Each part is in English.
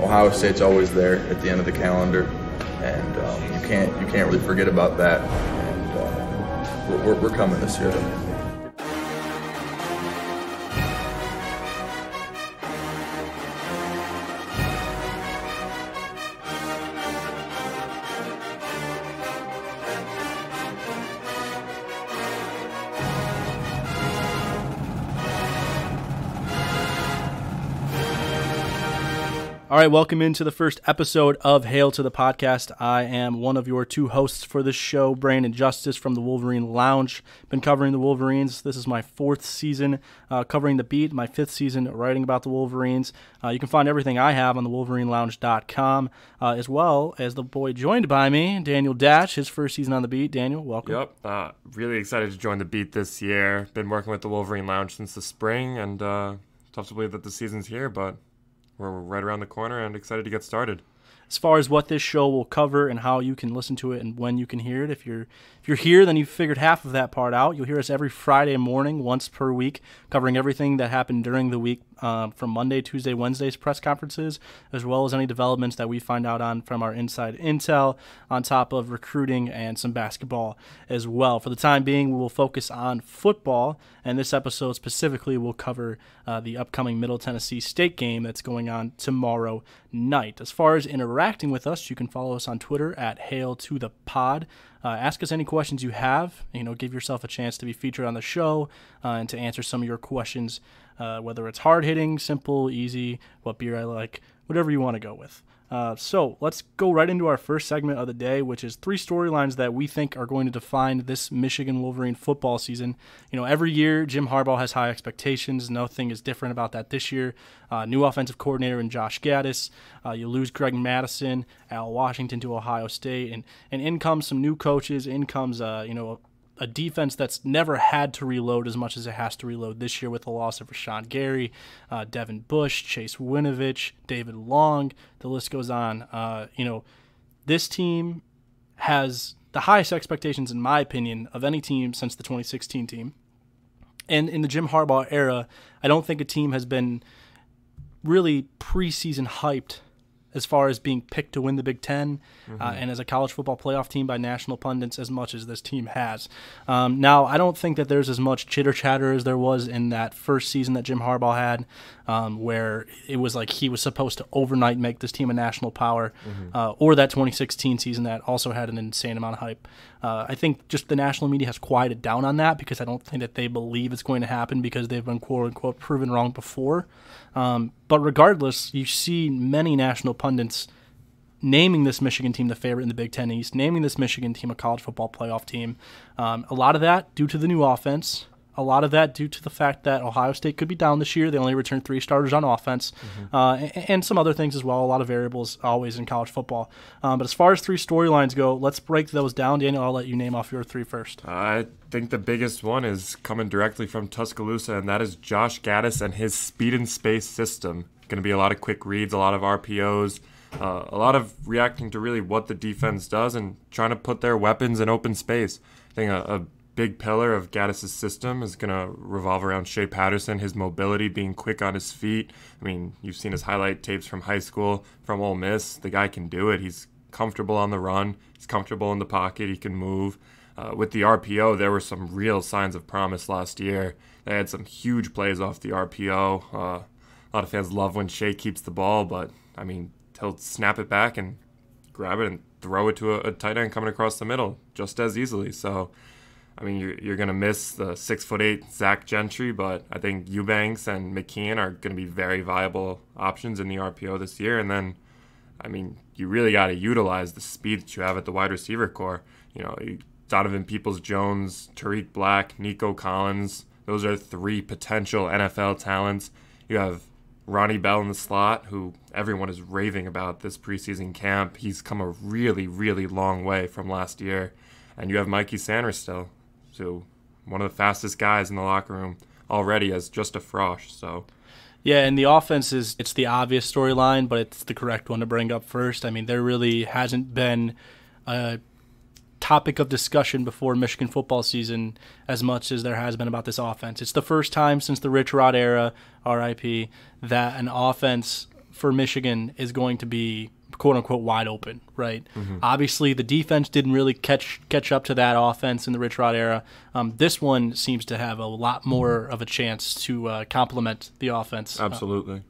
Ohio State's always there at the end of the calendar, and you can't really forget about that. And we're coming this year. All right, welcome into the first episode of Hail to the Podcast. I am one of your two hosts for this show, Brandon Justice from the Wolverine Lounge. Been covering the Wolverines. This is my fourth season covering the beat, my fifth season writing about the Wolverines. You can find everything I have on the WolverineLounge.com, as well as the boy joined by me, Daniel Dash, his first season on the beat. Daniel, welcome. Yep, really excited to join the beat this year. Been working with the Wolverine Lounge since the spring, and tough to believe that the season's here, but we're right around the corner and excited to get started. As far as what this show will cover and how you can listen to it and when you can hear it, if you're here, then you've figured half of that part out. You'll hear us every Friday morning, once per week, covering everything that happened during the week, from Monday, Tuesday, Wednesday's press conferences, as well as any developments that we find out on from our inside intel, on top of recruiting and some basketball as well. For the time being, we will focus on football, and this episode specifically will cover the upcoming Middle Tennessee State game that's going on tomorrow night. As far as interacting with us, you can follow us on Twitter at HailToThePod. Ask us any questions you have. Give yourself a chance to be featured on the show and to answer some of your questions, whether it's hard-hitting, simple, easy, what beer I like, whatever you want to go with. So let's go right into our first segment of the day, which is 3 storylines that we think are going to define this Michigan Wolverine football season. Every year Jim Harbaugh has high expectations. Nothing is different about that this year. New offensive coordinator in Josh Gaddis. You lose Greg Madison, Al Washington to Ohio State, and in comes some new coaches. In comes a defense that's never had to reload as much as it has to reload this year with the loss of Rashawn Gary, Devin Bush, Chase Winovich, David Long. The list goes on. This team has the highest expectations, in my opinion, of any team since the 2016 team. And in the Jim Harbaugh era, I don't think a team has been really preseason hyped as far as being picked to win the Big Ten, and as a college football playoff team by national pundits as much as this team has. Now, I don't think that there's as much chitter-chatter as there was in that first season that Jim Harbaugh had, where it was like he was supposed to overnight make this team a national power, or that 2016 season that also had an insane amount of hype. I think just the national media has quieted down on that because I don't think that they believe it's going to happen because they've been quote-unquote proven wrong before. But regardless, you see many national pundits naming this Michigan team the favorite in the Big Ten East, naming this Michigan team a college football playoff team. A lot of that due to the new offense. A lot of that due to the fact that Ohio State could be down this year. They only returned 3 starters on offense, and some other things as well. A lot of variables always in college football. But as far as 3 storylines go, let's break those down. Daniel, I'll let you name off your 3 first. I think the biggest one is coming directly from Tuscaloosa, and that is Josh Gaddis and his speed and space system. Going to be a lot of quick reads, a lot of RPOs, a lot of reacting to really what the defense does and trying to put their weapons in open space. I think a big pillar of Gaddis' system is going to revolve around Shea Patterson, his mobility, being quick on his feet. I mean, you've seen his highlight tapes from high school, from Ole Miss. The guy can do it. He's comfortable on the run. He's comfortable in the pocket. He can move. With the RPO, there were some real signs of promise last year. They had some huge plays off the RPO. A lot of fans love when Shea keeps the ball, but, I mean, he'll snap it back and grab it and throw it to a tight end coming across the middle just as easily. So, I mean, you're going to miss the 6'8" Zach Gentry, but I think Eubanks and McKeon are going to be very viable options in the RPO this year. And then, I mean, you really got to utilize the speed that you have at the wide receiver core. Donovan Peoples-Jones, Tariq Black, Nico Collins, those are 3 potential NFL talents. You have Ronnie Bell in the slot, who everyone is raving about this preseason camp. He's come a really, really long way from last year. And you have Mikey Sanders still, so one of the fastest guys in the locker room already as just a frosh. So, yeah, and the offense it's the obvious storyline, but it's the correct one to bring up first. I mean, there really hasn't been a topic of discussion before Michigan football season as much as there has been about this offense. It's the first time since the Rich Rod era, RIP, that an offense for Michigan is going to be quote unquote wide open, right? Obviously, the defense didn't really catch up to that offense in the Rich Rod era. This one seems to have a lot more of a chance to complement the offense. Absolutely.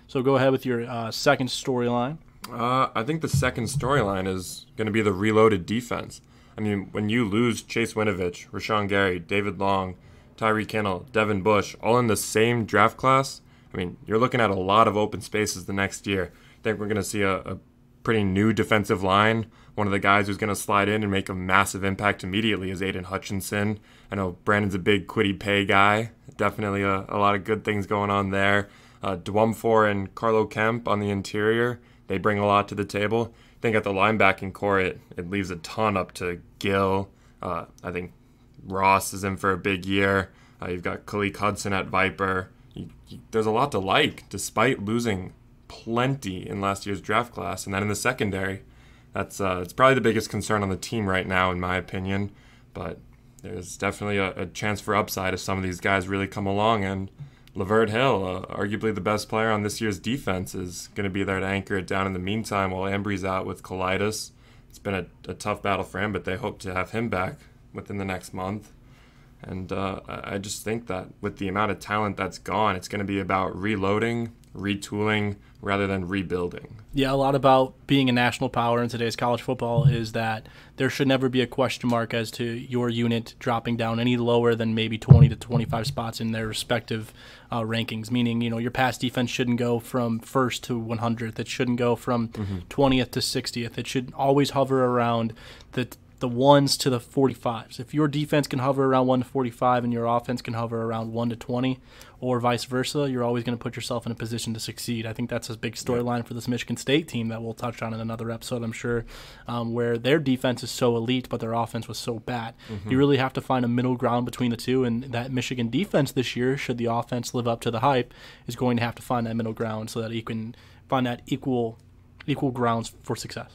So go ahead with your second storyline. I think the second storyline is going to be the reloaded defense. I mean, when you lose Chase Winovich, Rashawn Gary, David Long, Tyree Kinnell, Devin Bush, all in the same draft class, I mean, you're looking at a lot of open spaces the next year. I think we're going to see a pretty new defensive line. One of the guys who's going to slide in and make a massive impact immediately is Aiden Hutchinson. I know Brandon's a big Kwity Paye guy. Definitely a lot of good things going on there. Dwumfor and Carlo Kemp on the interior, they bring a lot to the table. I think at the linebacking core, it leaves a ton up to Gill. I think Ross is in for a big year. You've got Khaleke Hudson at Viper. There's a lot to like, despite losing plenty in last year's draft class. And then in the secondary, it's probably the biggest concern on the team right now, in my opinion. But there's definitely a chance for upside if some of these guys really come along. And Lavert Hill, arguably the best player on this year's defense, is going to be there to anchor it down in the meantime while Embry's out with colitis. It's been a tough battle for him, but they hope to have him back within the next month. And I just think that with the amount of talent that's gone, it's going to be about reloading, retooling, rather than rebuilding. Yeah, a lot about being a national power in today's college football is that there should never be a question mark as to your unit dropping down any lower than maybe 20 to 25 spots in their respective rankings, meaning, your pass defense shouldn't go from 1st to 100th. It shouldn't go from 20th to 60th. It should always hover around the 1s to the 45s. If your defense can hover around 1 to 45 and your offense can hover around 1 to 20 or vice versa, you're always going to put yourself in a position to succeed. I think that's a big storyline for this Michigan State team that we'll touch on in another episode, I'm sure, where their defense is so elite but their offense was so bad. You really have to find a middle ground between the two, and that Michigan defense this year, should the offense live up to the hype, is going to have to find that middle ground so that you can find that equal grounds for success.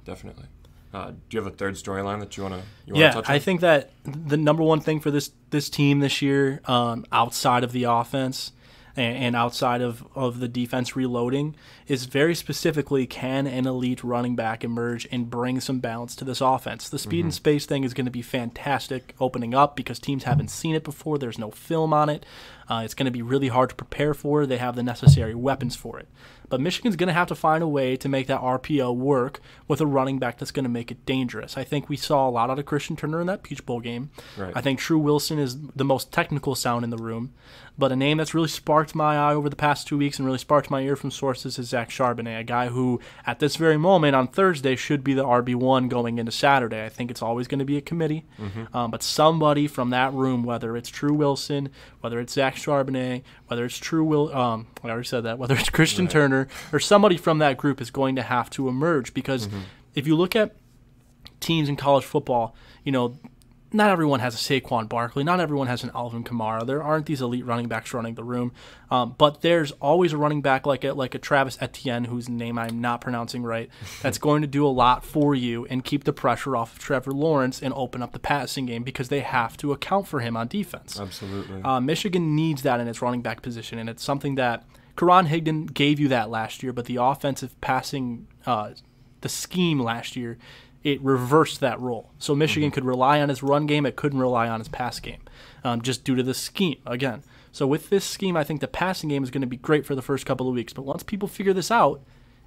Definitely. Do you have a third storyline that you want to touch on? I think that the number one thing for this team this year, outside of the offense and outside of the defense reloading, is very specifically, can an elite running back emerge and bring some balance to this offense? The speed and space thing is going to be fantastic opening up because teams haven't seen it before. There's no film on it. It's going to be really hard to prepare for. They have the necessary weapons for it. But Michigan's going to have to find a way to make that RPO work with a running back that's going to make it dangerous. I think we saw a lot out of Christian Turner in that Peach Bowl game. Right. I think True Wilson is the most technical sound in the room. But a name that's really sparked my eye over the past 2 weeks and really sparked my ear from sources is Zach Charbonnet, a guy who at this very moment on Thursday should be the RB1 going into Saturday. I think it's always going to be a committee. But somebody from that room, whether it's True Wilson, whether it's Zach Charbonnet, whether it's I already said that, whether it's Christian Turner, or somebody from that group is going to have to emerge because if you look at teams in college football, not everyone has a Saquon Barkley. Not everyone has an Alvin Kamara. There aren't these elite running backs running the room. But there's always a running back like a Travis Etienne, whose name I'm not pronouncing right, that's going to do a lot for you and keep the pressure off of Trevor Lawrence and open up the passing game because they have to account for him on defense. Absolutely. Michigan needs that in its running back position, and it's something that Karan Higdon gave you that last year, but the offensive passing, the scheme last year, it reversed that role. So Michigan could rely on his run game. It couldn't rely on his pass game just due to the scheme, again. So with this scheme, I think the passing game is going to be great for the first couple of weeks. But once people figure this out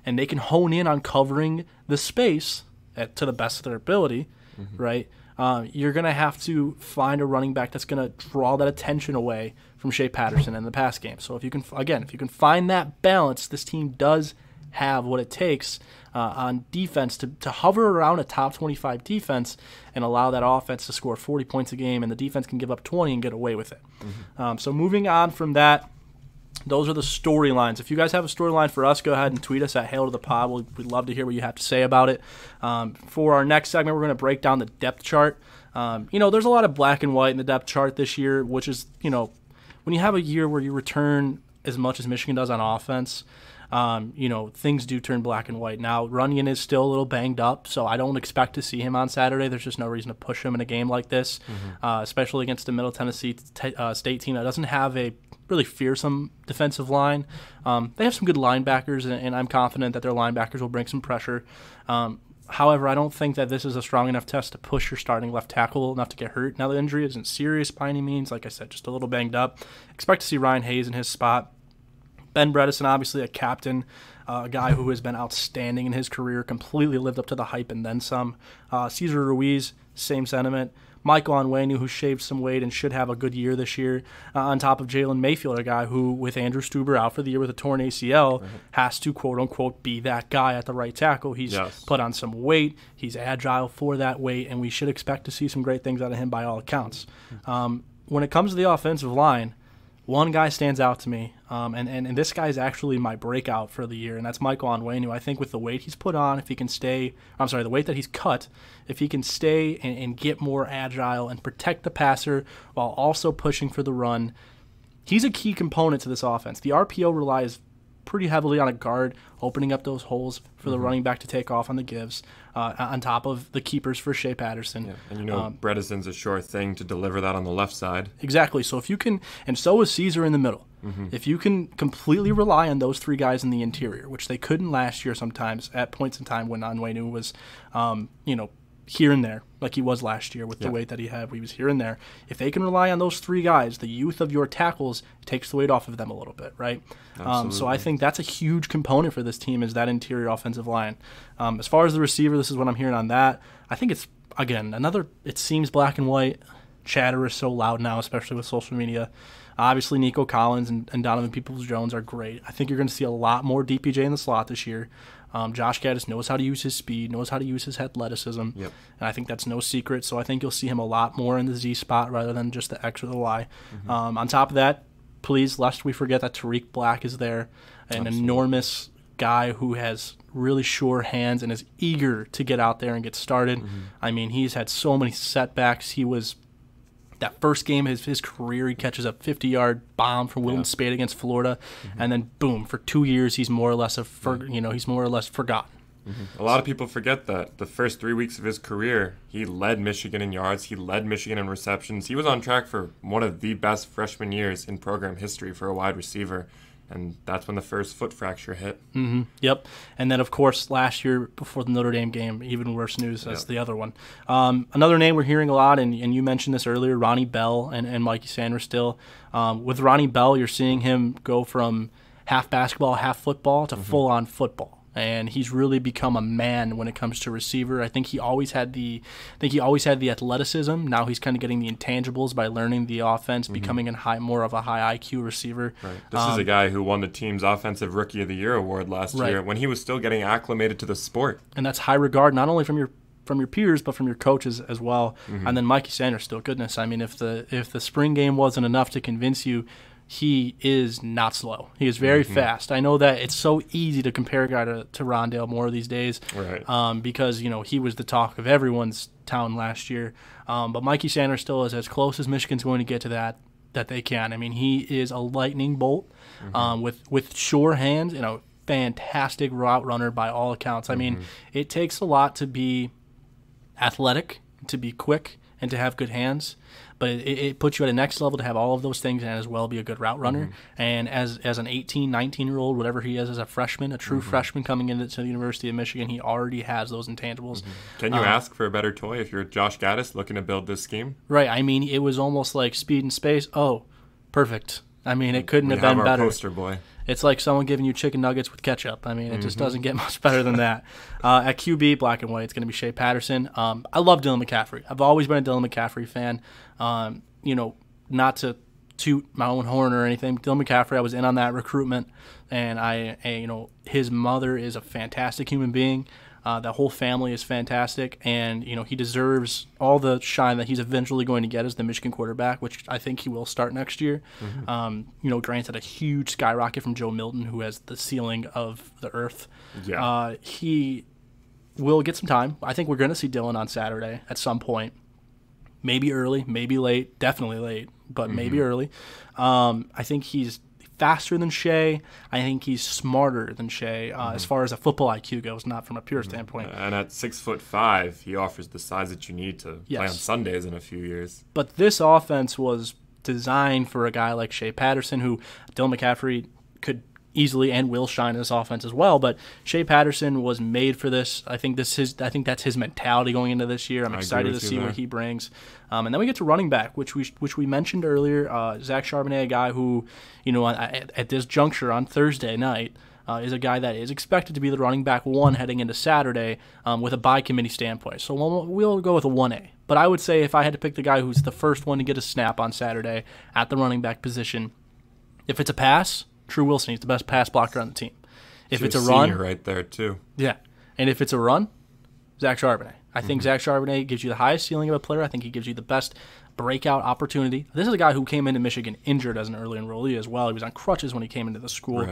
and they can hone in on covering the space to the best of their ability, right, you're going to have to find a running back that's going to draw that attention away from Shea Patterson in the pass game. So if you can find that balance, this team does have what it takes on defense to hover around a top 25 defense and allow that offense to score 40 points a game, and the defense can give up 20 and get away with it. So moving on from that, those are the storylines. If you guys have a storyline for us, go ahead and tweet us at Hail to the Pod. We'd love to hear what you have to say about it. For our next segment, we're going to break down the depth chart. There's a lot of black and white in the depth chart this year, which is, when you have a year where you return as much as Michigan does on offense, things do turn black and white. Now, Runyon is still a little banged up, so I don't expect to see him on Saturday. There's just no reason to push him in a game like this, especially against a Middle Tennessee State team that doesn't have a really fearsome defensive line. They have some good linebackers, and I'm confident that their linebackers will bring some pressure. However, I don't think that this is a strong enough test to push your starting left tackle enough to get hurt. Now, the injury isn't serious by any means. Like I said, just a little banged up. Expect to see Ryan Hayes in his spot. Ben Bredesen, obviously a captain, a guy who has been outstanding in his career, completely lived up to the hype and then some. Cesar Ruiz, same sentiment. Michael Onwenu, who shaved some weight and should have a good year this year, on top of Jalen Mayfield, a guy who, with Andrew Stuber out for the year with a torn ACL, has to, quote-unquote, be that guy at the right tackle. He's put on some weight. He's agile for that weight, and we should expect to see some great things out of him by all accounts. When it comes to the offensive line, one guy stands out to me, and this guy is actually my breakout for the year, and that's Michael Onwenu. I think with the weight he's put on, if he can stay – the weight that he's cut, if he can stay and get more agile and protect the passer while also pushing for the run, he's a key component to this offense. The RPO relies pretty heavily on a guard opening up those holes for the running back to take off on the gives, on top of the keepers for Shea Patterson. Yeah. And Bredesen's a sure thing to deliver that on the left side. Exactly. So if you can, and so is Caesar in the middle. If you can completely rely on those three guys in the interior, which they couldn't last year sometimes at points in time when Onwenu was, here and there, like he was last year with the weight that he had. He was here and there. If they can rely on those three guys, the youth of your tackles takes the weight off of them a little bit, right? So I think that's a huge component for this team is that interior offensive line. As far as the receiver, this is what I'm hearing on that. I think it's, again, it seems black and white. Chatter is so loud now, especially with social media. Obviously, Nico Collins and Donovan Peoples-Jones are great. I think you're going to see a lot more DPJ in the slot this year. Josh Gaddis knows how to use his speed, knows how to use his athleticism, and I think that's no secret. So I think you'll see him a lot more in the Z spot rather than just the X or the Y. On top of that, please, lest we forget that Tariq Black is there, an enormous guy who has really sure hands and is eager to get out there and get started. I mean, he's had so many setbacks. He was that first game of his career, he catches a 50-yard bomb from Wilton Spade against Florida, and then boom, for 2 years he's more or less forgotten. A lot of people forget that the first 3 weeks of his career, he led Michigan in yards, he led Michigan in receptions. He was on track for one of the best freshman years in program history for a wide receiver. And that's when the first foot fracture hit. Yep. And then, of course, last year before the Notre Dame game, even worse news. That's the other one. Another name we're hearing a lot, and you mentioned this earlier, Ronnie Bell and Mikey Sanders still. With Ronnie Bell, you're seeing him go from half basketball, half football to full-on football. And he's really become a man when it comes to receiver. I think he always had the athleticism. Now he's kind of getting the intangibles by learning the offense, becoming more of a high IQ receiver. Right. This is a guy who won the team's Offensive Rookie of the Year award last year when he was still getting acclimated to the sport. And that's high regard, not only from your peers, but from your coaches as well. And then Mikey Sanders, still goodness. I mean, if the spring game wasn't enough to convince you, he is not slow. He is very fast. I know that it's so easy to compare a guy to Rondale Moore these days, because he was the talk of everyone's town last year. But Mikey Sanders still is as close as Michigan's going to get to that they can. I mean, he is a lightning bolt with sure hands and a fantastic route runner by all accounts. I mean, it takes a lot to be athletic, to be quick, and to have good hands. But it puts you at a next level to have all of those things and as well be a good route runner. And as an 18, 19-year-old, whatever he is as a freshman, a true freshman coming into the University of Michigan, he already has those intangibles. Can you ask for a better toy if you're Josh Gaddis looking to build this scheme? Right. I mean, it was almost like Speed and Space. Oh, perfect. I mean, it couldn't have been our better. Poster boy. It's like someone giving you chicken nuggets with ketchup. I mean, it just doesn't get much better than that. At QB, black and white, it's going to be Shea Patterson. I love Dylan McCaffrey. I've always been a Dylan McCaffrey fan. Not to toot my own horn or anything. Dylan McCaffrey, I was in on that recruitment, and his mother is a fantastic human being. The whole family is fantastic, and he deserves all the shine that he's eventually going to get as the Michigan quarterback, which I think he will start next year. Granted, a huge skyrocket from Joe Milton, who has the ceiling of the earth. He will get some time. I think we're going to see Dylan on Saturday at some point. Maybe early, maybe late, definitely late, but maybe early. I think he's faster than Shea. I think he's smarter than Shea as far as a football IQ goes, not from a pure standpoint. And at 6'5", he offers the size that you need to play on Sundays in a few years. But this offense was designed for a guy like Shea Patterson, who Dylan McCaffrey could easily and will shine in this offense as well. But Shea Patterson was made for this. I think that's his mentality going into this year. I'm excited to see what he brings. And then we get to running back, which we mentioned earlier. Zach Charbonnet, a guy who, at this juncture on Thursday night, is a guy that is expected to be the running back 1 heading into Saturday with a bye committee standpoint. So we'll go with a 1A. But I would say if I had to pick the guy who's the first one to get a snap on Saturday at the running back position, if it's a pass, True Wilson, he's the best pass blocker on the team. If it's a run, right there too. Yeah, and if it's a run, Zach Charbonnet. I think Zach Charbonnet gives you the highest ceiling of a player. I think he gives you the best breakout opportunity. This is a guy who came into Michigan injured as an early enrollee as well. He was on crutches when he came into the school,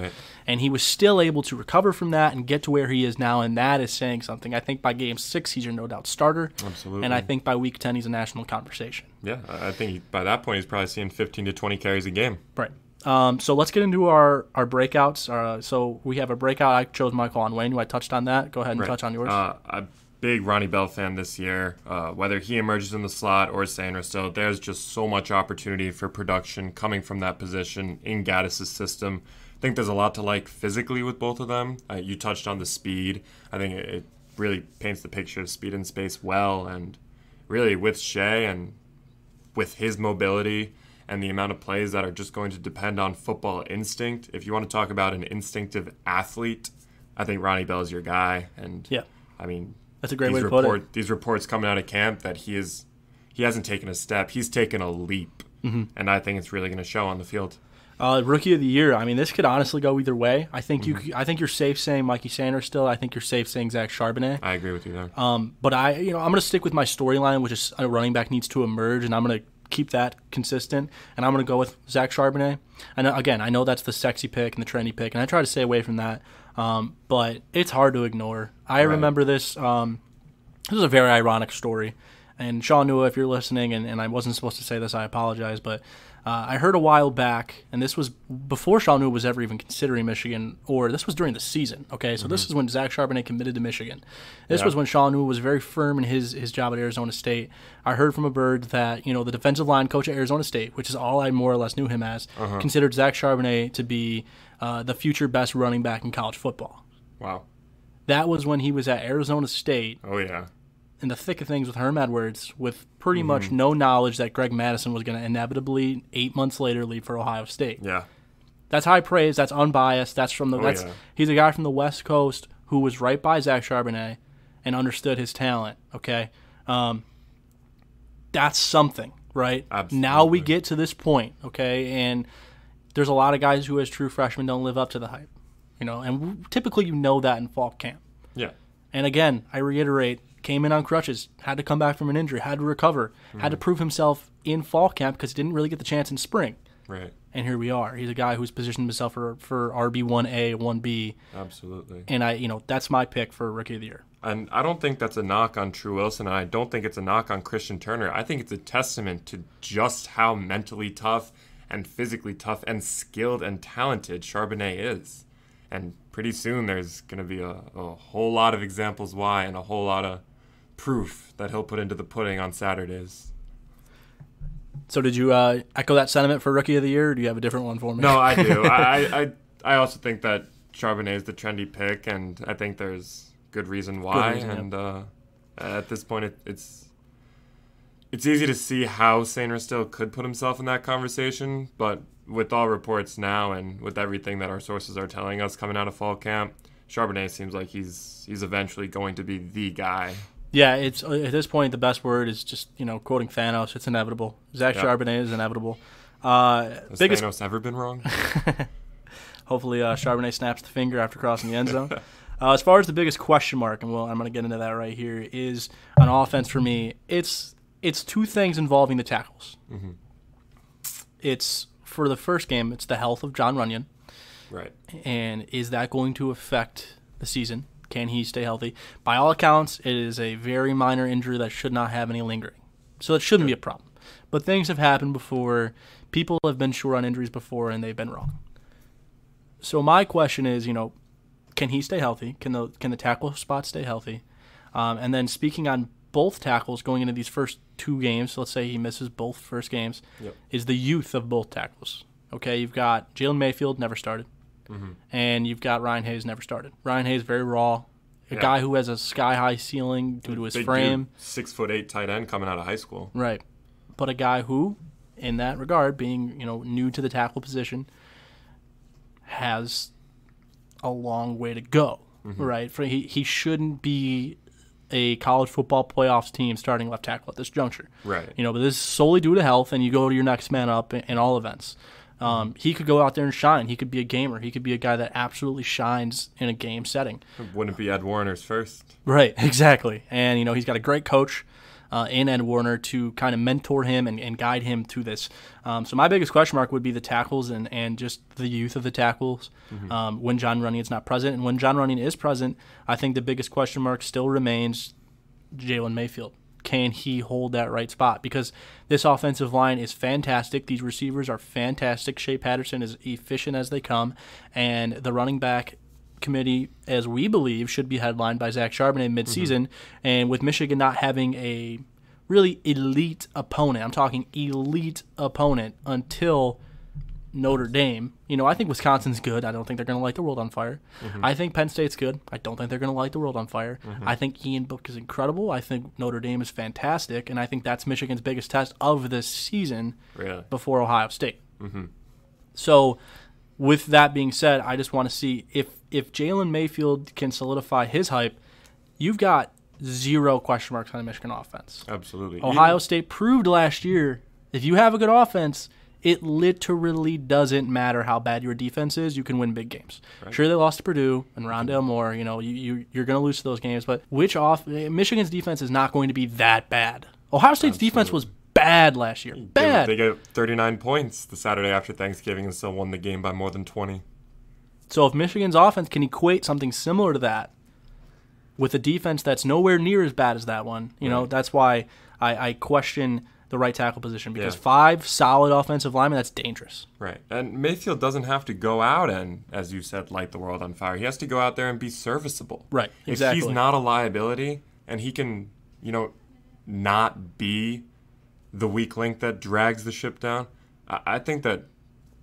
and he was still able to recover from that and get to where he is now, and that is saying something. I think by game 6, he's your no-doubt starter. Absolutely. And I think by week 10, he's a national conversation. Yeah, I think by that point, he's probably seeing 15 to 20 carries a game. Right. So let's get into our breakouts. So we have a breakout. I chose Michael Onwenu. I touched on that. Go ahead and touch on yours. A big Ronnie Bell fan this year. Whether he emerges in the slot or Sainristil, there's just so much opportunity for production coming from that position in Gaddis' system. I think there's a lot to like physically with both of them. You touched on the speed. I think it really paints the picture of speed and space well. And really with Shea and with his mobility and the amount of plays that are just going to depend on football instinct. If you want to talk about an instinctive athlete, I think Ronnie Bell is your guy. And I mean, that's a great way to put it. These reports coming out of camp that he hasn't taken a step, he's taken a leap, and I think it's really going to show on the field. Rookie of the year. I mean, this could honestly go either way. I think I think you're safe saying Mikey Sanders still. I think you're safe saying Zach Charbonnet. I agree with you there. But I'm going to stick with my storyline, which is a running back needs to emerge, and I'm going to keep that consistent, and I'm going to go with Zach Charbonnet. And again, I know that's the sexy pick and the trendy pick, and I try to stay away from that, but it's hard to ignore. I remember this. This is a very ironic story, and Sean Nua, if you're listening, and I wasn't supposed to say this, I apologize, but I heard a while back, and this was before Sean Nua was ever even considering Michigan, or this was during the season, okay? So this is when Zach Charbonnet committed to Michigan. This was when Sean Nua was very firm in his job at Arizona State. I heard from a bird that, the defensive line coach at Arizona State, which is all I more or less knew him as, considered Zach Charbonnet to be the future best running back in college football. Wow. That was when he was at Arizona State. Oh, yeah. In the thick of things with Herm Edwards, with pretty much no knowledge that Greg Madison was going to inevitably 8 months later leave for Ohio State. Yeah, that's high praise. That's unbiased. That's from the. He's a guy from the West Coast who was right by Zach Charbonnet and understood his talent. Okay, that's something, right? Absolutely. Now we get to this point, okay, and there's a lot of guys who, as true freshmen, don't live up to the hype, and typically that in fall camp. Yeah, and again, I reiterate. Came in on crutches, had to come back from an injury, had to recover, had to prove himself in fall camp because he didn't really get the chance in spring. Right. And here we are. He's a guy who's positioned himself for RB1A, 1B. Absolutely. And that's my pick for Rookie of the Year. And I don't think that's a knock on True Wilson, and I don't think it's a knock on Christian Turner. I think it's a testament to just how mentally tough and physically tough and skilled and talented Charbonnet is. And pretty soon there's going to be a whole lot of examples why and a whole lot of proof that he'll put into the pudding on Saturdays. So did you echo that sentiment for Rookie of the Year, or do you have a different one for me? No, I do. I also think that Charbonnet is the trendy pick, and I think there's good reason why. At this point, it's easy to see how Sainristil could put himself in that conversation, but with all reports now and with everything that our sources are telling us coming out of fall camp, Charbonnet seems like he's eventually going to be the guy. Yeah, it's at this point the best word is just quoting Thanos. It's inevitable. Zach Charbonnet is inevitable. Has Thanos ever been wrong? Hopefully, Charbonnet snaps the finger after crossing the end zone. As far as the biggest question mark, and I'm going to get into that right here, is on offense for me. It's two things involving the tackles. Mm-hmm. It's for the first game. It's the health of John Runyon. Right. And is that going to affect the season? Can he stay healthy? By all accounts, it is a very minor injury that should not have any lingering. So it shouldn't be a problem. But things have happened before. People have been sure on injuries before, and they've been wrong. So my question is, can he stay healthy? Can the tackle spot stay healthy? And then speaking on both tackles going into these first 2 games, so let's say he misses both first games, is the youth of both tackles. Okay, you've got Jalen Mayfield, never started. And you've got Ryan Hayes, never started. Ryan Hayes, very raw. A guy who has a sky-high ceiling due to his Big frame. Dude, 6'8" tight end coming out of high school. Right. But a guy who, in that regard, being new to the tackle position, has a long way to go. Right. He shouldn't be a college football playoffs team starting left tackle at this juncture. Right. But this is solely due to health, and you go to your next man up in all events. He could go out there and shine. He could be a gamer. He could be a guy that absolutely shines in a game setting. Wouldn't be Ed Warner's first. Right, exactly. And, he's got a great coach in Ed Warner to kind of mentor him and guide him through this. So my biggest question mark would be the tackles and just the youth of the tackles when John Runyon is not present. And when John Runyon is present, I think the biggest question mark still remains Jalen Mayfield. Can he hold that right spot? Because this offensive line is fantastic. These receivers are fantastic. Shea Patterson is efficient as they come. And the running back committee, as we believe, should be headlined by Zach Charbonnet midseason. And with Michigan not having a really elite opponent, I'm talking elite opponent until Notre Dame. I think Wisconsin's good. I don't think they're going to light the world on fire. I think Penn State's good. I don't think they're going to light the world on fire. I think Ian Book is incredible. I think Notre Dame is fantastic. And I think that's Michigan's biggest test of this season before Ohio State. So with that being said, I just want to see if Jalen Mayfield can solidify his hype, you've got 0 question marks on the Michigan offense. Absolutely. Ohio State proved last year, if you have a good offense, it literally doesn't matter how bad your defense is. You can win big games. Right. Sure, they lost to Purdue and Rondale Moore. You're going to lose to those games. But Michigan's defense is not going to be that bad. Ohio State's defense was bad last year. Bad. They got 39 points the Saturday after Thanksgiving and still won the game by more than 20. So if Michigan's offense can equate something similar to that with a defense that's nowhere near as bad as that one, that's why I question the right tackle position, because 5 solid offensive linemen, that's dangerous. Right. And Mayfield doesn't have to go out and, as you said, light the world on fire. He has to go out there and be serviceable. Right, exactly. If he's not a liability and he can, not be the weak link that drags the ship down, I think that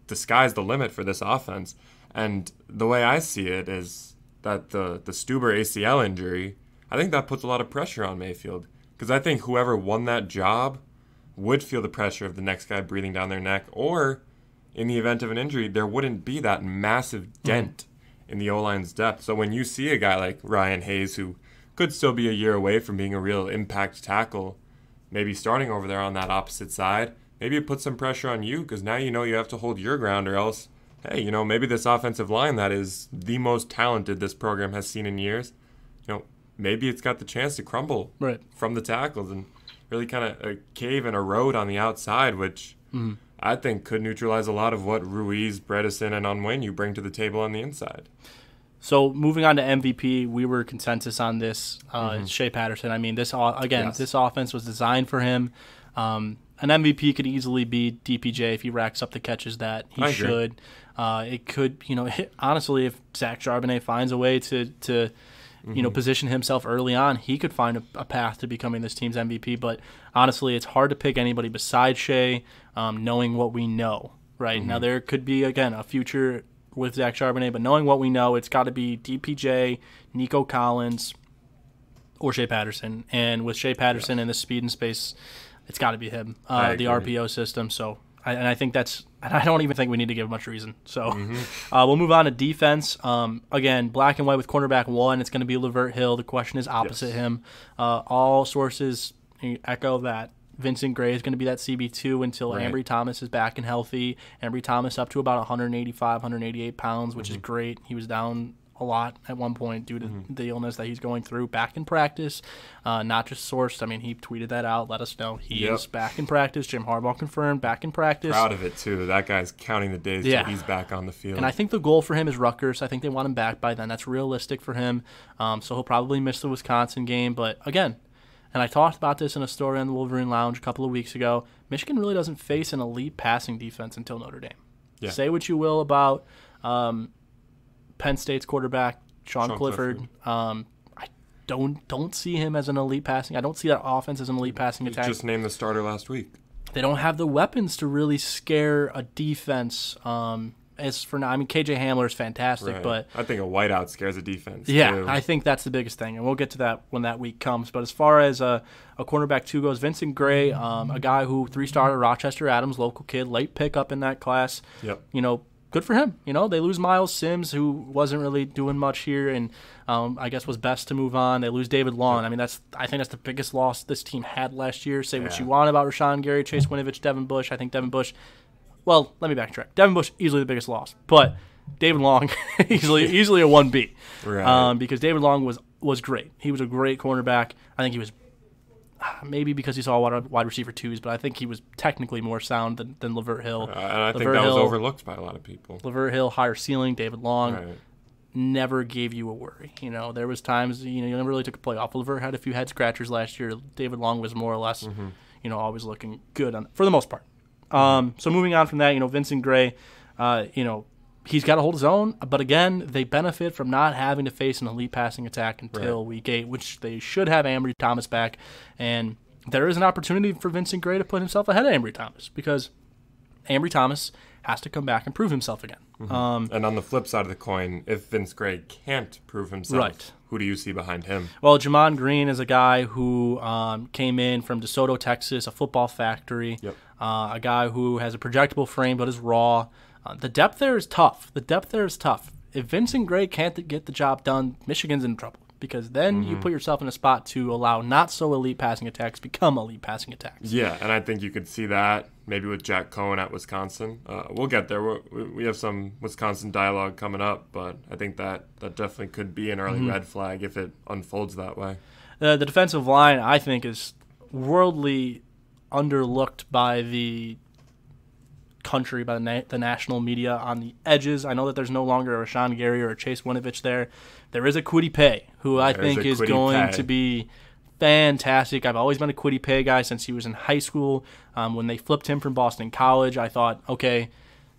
the sky's the limit for this offense. And the way I see it is that the Stuber ACL injury, I think that puts a lot of pressure on Mayfield. Because I think whoever won that job would feel the pressure of the next guy breathing down their neck, or in the event of an injury, there wouldn't be that massive dent in the O-line's depth. So when you see a guy like Ryan Hayes, who could still be a year away from being a real impact tackle, maybe starting over there on that opposite side, maybe it puts some pressure on you, because now you have to hold your ground, or else, hey, maybe this offensive line that is the most talented this program has seen in years, maybe it's got the chance to crumble from the tackles and really kind of cave and erode on the outside, which I think could neutralize a lot of what Ruiz, Bredesen, and Onwenu bring to the table on the inside. So moving on to MVP, we were consensus on this. Shea Patterson. I mean, this offense was designed for him. An MVP could easily be DPJ if he racks up the catches that he should. It could, honestly, if Zach Charbonnet finds a way to position himself early on, he could find a path to becoming this team's MVP. But honestly, it's hard to pick anybody besides Shea, knowing what we know. Right now, there could be again a future with Zach Charbonnet, but knowing what we know, it's got to be DPJ, Nico Collins, or Shea Patterson. And with Shea Patterson and the speed and space, it's got to be him. The RPO system. So. I think I don't even think we need to give much reason. So we'll move on to defense. Again, black and white with cornerback 1. It's going to be Lavert Hill. The question is opposite him. All sources echo that Vincent Gray is going to be that CB2 until Ambry Thomas is back and healthy. Ambry Thomas up to about 185, 188 pounds, which is great. He was down a lot at one point due to the illness that he's going through. Back in practice, not just sourced. I mean, he tweeted that out, let us know he is back in practice. Jim Harbaugh confirmed back in practice. Proud of it too. That guy's counting the days till he's back on the field. And I think the goal for him is Rutgers. I think they want him back by then. That's realistic for him. So he'll probably miss the Wisconsin game. But again, and I talked about this in a story on the Wolverine Lounge a couple of weeks ago, Michigan really doesn't face an elite passing defense until Notre Dame. Say what you will about Penn State's quarterback, Sean Clifford. I don't see him as an elite passing. I don't see that offense as an elite passing attack. Just named the starter last week. They don't have the weapons to really scare a defense. As for now, I mean, KJ Hamler is fantastic, Right. but I think a whiteout scares a defense. yeah, too. I think that's the biggest thing, and we'll get to that when that week comes. But as far as a cornerback 2 goes, Vincent Gray, a guy who 3-starred at Rochester Adams, local kid, late pickup in that class. Yep. Good for him. They lose Miles Sims, who wasn't really doing much here, and I guess was best to move on. They lose David Long. I mean, I think that's the biggest loss this team had last year. Say what you want about Rashawn Gary, Chase Winovich, Devin Bush. I think Devin Bush. Well, let me backtrack. Devin Bush easily the biggest loss, but David Long easily a 1B. Right. Because David Long was great. He was a great cornerback. I think he was maybe because he saw wide receiver 2s, but I think he was technically more sound than Lavert Hill. And I think that was overlooked by a lot of people. Lavert Hill, higher ceiling. David Long. Right. Never gave you a worry. There was times, you never really took a play off. Lavert had a few head scratchers last year. David Long was more or less, always looking good for the most part. So moving on from that, Vincent Gray, he's got to hold his own. But again, they benefit from not having to face an elite passing attack until week 8, which they should have Ambry Thomas back. And there is an opportunity for Vincent Gray to put himself ahead of Ambry Thomas because Ambry Thomas has to come back and prove himself again. And on the flip side of the coin, if Vince Gray can't prove himself, who do you see behind him? Well, Jamon Green is a guy who came in from DeSoto, Texas, a football factory, a guy who has a projectable frame but is raw. The depth there is tough. If Vincent Gray can't get the job done, Michigan's in trouble because then you put yourself in a spot to allow not-so-elite passing attacks become elite passing attacks. Yeah, and I think you could see that maybe with Jack Cohen at Wisconsin. We'll get there. We have some Wisconsin dialogue coming up, but I think that definitely could be an early red flag if it unfolds that way. The defensive line, I think, is worldly underlooked by the country, by the national media on the edges. I know that there's no longer a Rashawn Gary or a Chase Winovich there. There is a Kwity Paye, who I think is going to be fantastic. I've always been a Kwity Paye guy since he was in high school. When they flipped him from Boston College, I thought, okay,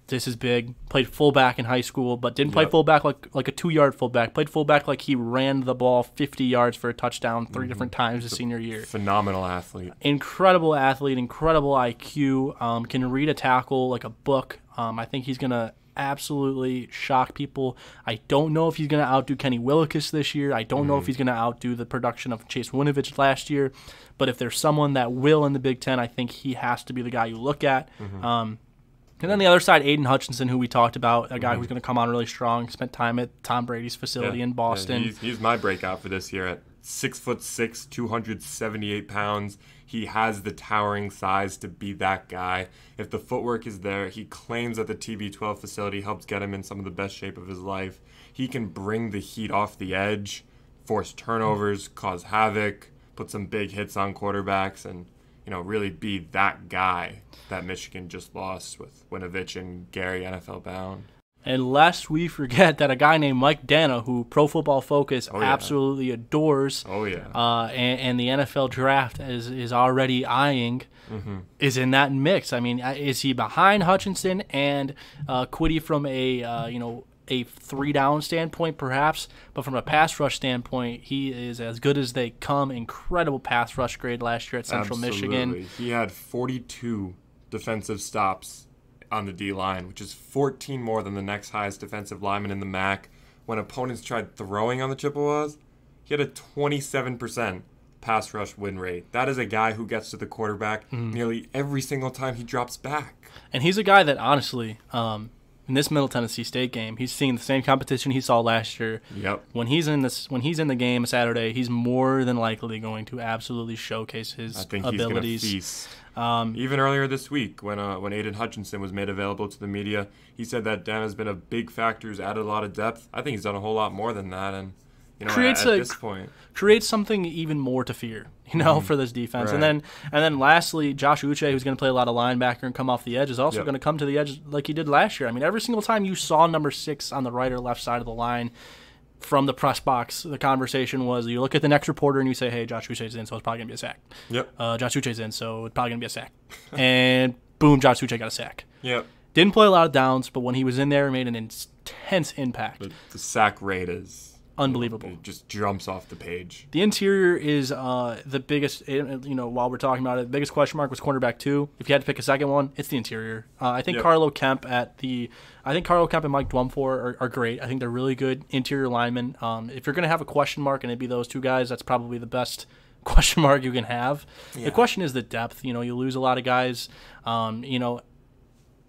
this is big. Played fullback in high school, but didn't play fullback like a 2-yard fullback. Played fullback like he ran the ball 50 yards for a touchdown 3 different times his senior year. Phenomenal athlete. Incredible athlete, incredible IQ, can read a tackle like a book. I think he's going to absolutely shock people. I don't know if he's going to outdo Kenny Willekes this year. I don't know if he's going to outdo the production of Chase Winovich last year. But if there's someone that will in the Big Ten, I think he has to be the guy you look at. And then the other side, Aiden Hutchinson, who we talked about, a guy who's going to come on really strong, spent time at Tom Brady's facility in Boston. Yeah, he's my breakout for this year at 6'6", 278 pounds. He has the towering size to be that guy. If the footwork is there, he claims that the TB12 facility helps get him in some of the best shape of his life. He can bring the heat off the edge, force turnovers, cause havoc, put some big hits on quarterbacks, and really be that guy that Michigan just lost with Winovich and Gary NFL bound. And lest we forget that a guy named Mike Dana, who Pro Football Focus absolutely adores, and the NFL draft is already eyeing, is in that mix. I mean, is he behind Hutchinson and Kwity from a 3-down standpoint, perhaps, but from a pass rush standpoint, he is as good as they come. Incredible pass rush grade last year at Central Michigan. He had 42 defensive stops on the D-line, which is 14 more than the next highest defensive lineman in the MAC. When opponents tried throwing on the Chippewas, he had a 27% pass rush win rate. That is a guy who gets to the quarterback nearly every single time he drops back. And he's a guy that, honestly, in this Middle Tennessee State game, he's seeing the same competition he saw last year. Yep. When he's in the game Saturday, he's more than likely going to absolutely showcase his abilities. He's going to feast. Even earlier this week, when Aiden Hutchinson was made available to the media, he said that Dana's been a big factor, who's added a lot of depth. I think he's done a whole lot more than that, and at this point, creates something even more to fear, for this defense. Right. And then lastly, Josh Uche, who's going to play a lot of linebacker and come off the edge, is also going to come to the edge like he did last year. I mean, every single time you saw number 6 on the right or left side of the line from the press box, the conversation was you look at the next reporter and you say, hey, Josh Uche's in, so it's probably going to be a sack. Yep. Josh Uche's in, so it's probably going to be a sack. And boom, Josh Uche got a sack. Yep. Didn't play a lot of downs, but when he was in there, made an intense impact. The sack rate is unbelievable. It just jumps off the page. The interior is the biggest, while we're talking about it, the biggest question mark was cornerback 2. If you had to pick a second one, it's the interior. I think Carlo Kemp and Mike Dwumfor are great. I think they're really good interior linemen. If you're going to have a question mark and it'd be those two guys, that's probably the best question mark you can have. Yeah. The question is the depth. You lose a lot of guys.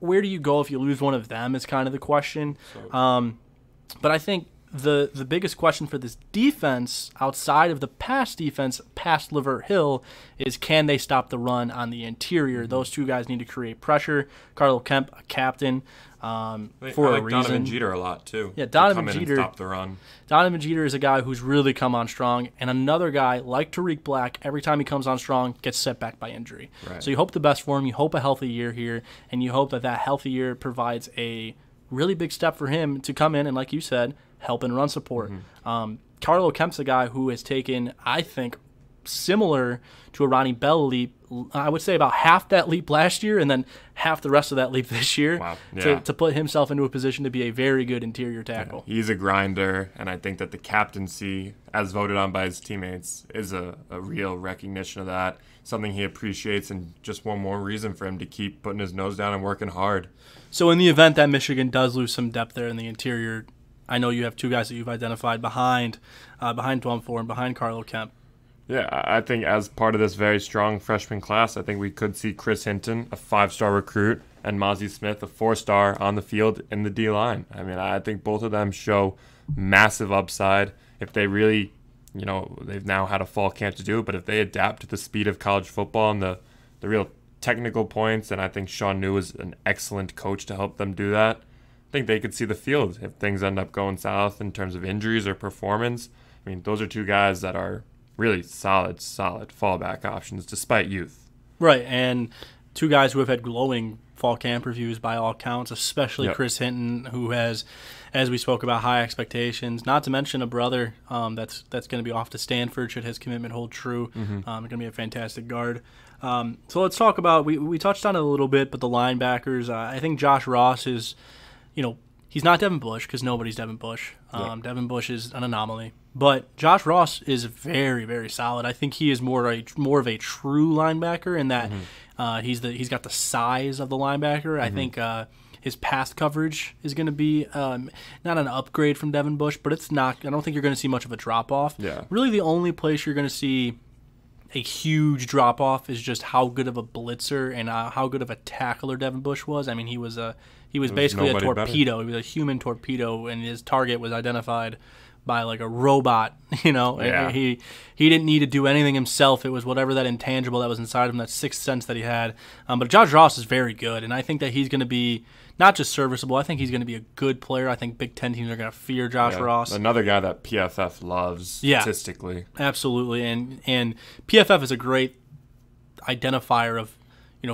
Where do you go if you lose one of them is kind of the question. But I think the biggest question for this defense, outside of the pass defense past Lavert Hill, is can they stop the run on the interior? Mm-hmm. Those two guys need to create pressure. Carlo Kemp, a captain, for a reason. Donovan Jeter a lot too. Yeah, Donovan Jeter Jeter. Stop the run. Donovan Jeter is a guy who's really come on strong, and another guy like Tariq Black. Every time he comes on strong, gets set back by injury. Right. So you hope the best for him. You hope a healthy year here, and you hope that healthy year provides a really big step for him to come in and, like you said, help and run support. Mm-hmm. Carlo Kemp's a guy who has taken, I think, similar to a Ronnie Bell leap. I would say about half that leap last year and then half the rest of that leap this year. Wow. Yeah. to put himself into a position to be a very good interior tackle. Yeah. He's a grinder, and I think that the captaincy, as voted on by his teammates, is a real recognition of that, something he appreciates, and just one more reason for him to keep putting his nose down and working hard. So in the event that Michigan does lose some depth there in the interior, I know you have two guys that you've identified behind Dwumfor and behind Carlo Kemp. Yeah, I think as part of this very strong freshman class, I think we could see Chris Hinton, a 5-star recruit, and Mozzie Smith, a 4-star, on the field in the D-line. I mean, I think both of them show massive upside if they really, they've now had a fall camp to do it, but if they adapt to the speed of college football and the real technical points, and I think Sean New is an excellent coach to help them do that, I think they could see the field if things end up going south in terms of injuries or performance. I mean, those are two guys that are really solid fallback options despite youth. Right, and two guys who have had glowing fall camp reviews by all counts, especially Chris Hinton, who has, as we spoke about, high expectations. Not to mention a brother that's going to be off to Stanford should his commitment hold true. Mm-hmm. Going to be a fantastic guard. So let's talk about, we touched on it a little bit, but the linebackers, I think Josh Ross is, he's not Devin Bush because nobody's Devin Bush. Devin Bush is an anomaly. But Josh Ross is very, very solid. I think he is more of a true linebacker in that he's got the size of the linebacker. Mm-hmm. I think his pass coverage is going to be not an upgrade from Devin Bush, but it's not. I don't think you're going to see much of a drop off. Yeah. Really, the only place you're going to see a huge drop off is just how good of a blitzer and how good of a tackler Devin Bush was. I mean, he was basically a torpedo. Better. He was a human torpedo, and his target was identified by like a robot. Yeah. He didn't need to do anything himself. It was whatever that intangible that was inside of him, that sixth sense that he had. But Josh Ross is very good, and I think that he's going to be not just serviceable. I think he's going to be a good player. I think Big Ten teams are going to fear Josh Ross. Another guy that PFF loves statistically. Absolutely, and PFF is a great identifier of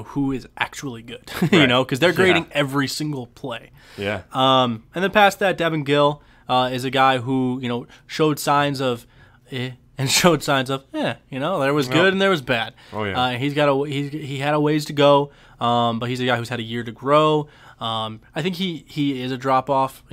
who is actually good. Right. Because they're grading every single play. Yeah. And then past that, Devin Gill is a guy who showed signs of and showed signs of there was good and there was bad. Oh yeah. He had a ways to go, but he's a guy who's had a year to grow. I think he is a drop off.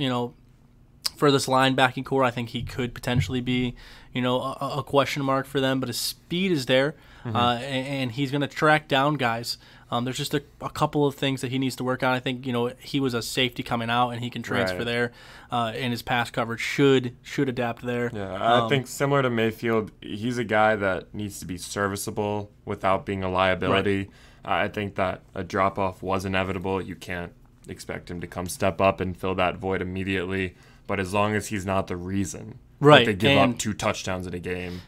For this linebacking core, I think he could potentially be a question mark for them. But his speed is there, and he's going to track down guys. There's just a couple of things that he needs to work on. I think he was a safety coming out, and he can transfer there, and his pass coverage should adapt there. Yeah, I think similar to Mayfield, he's a guy that needs to be serviceable without being a liability. Right. I think that a drop off was inevitable. You can't expect him to come step up and fill that void immediately. But as long as he's not the reason that they give up 2 touchdowns in a game.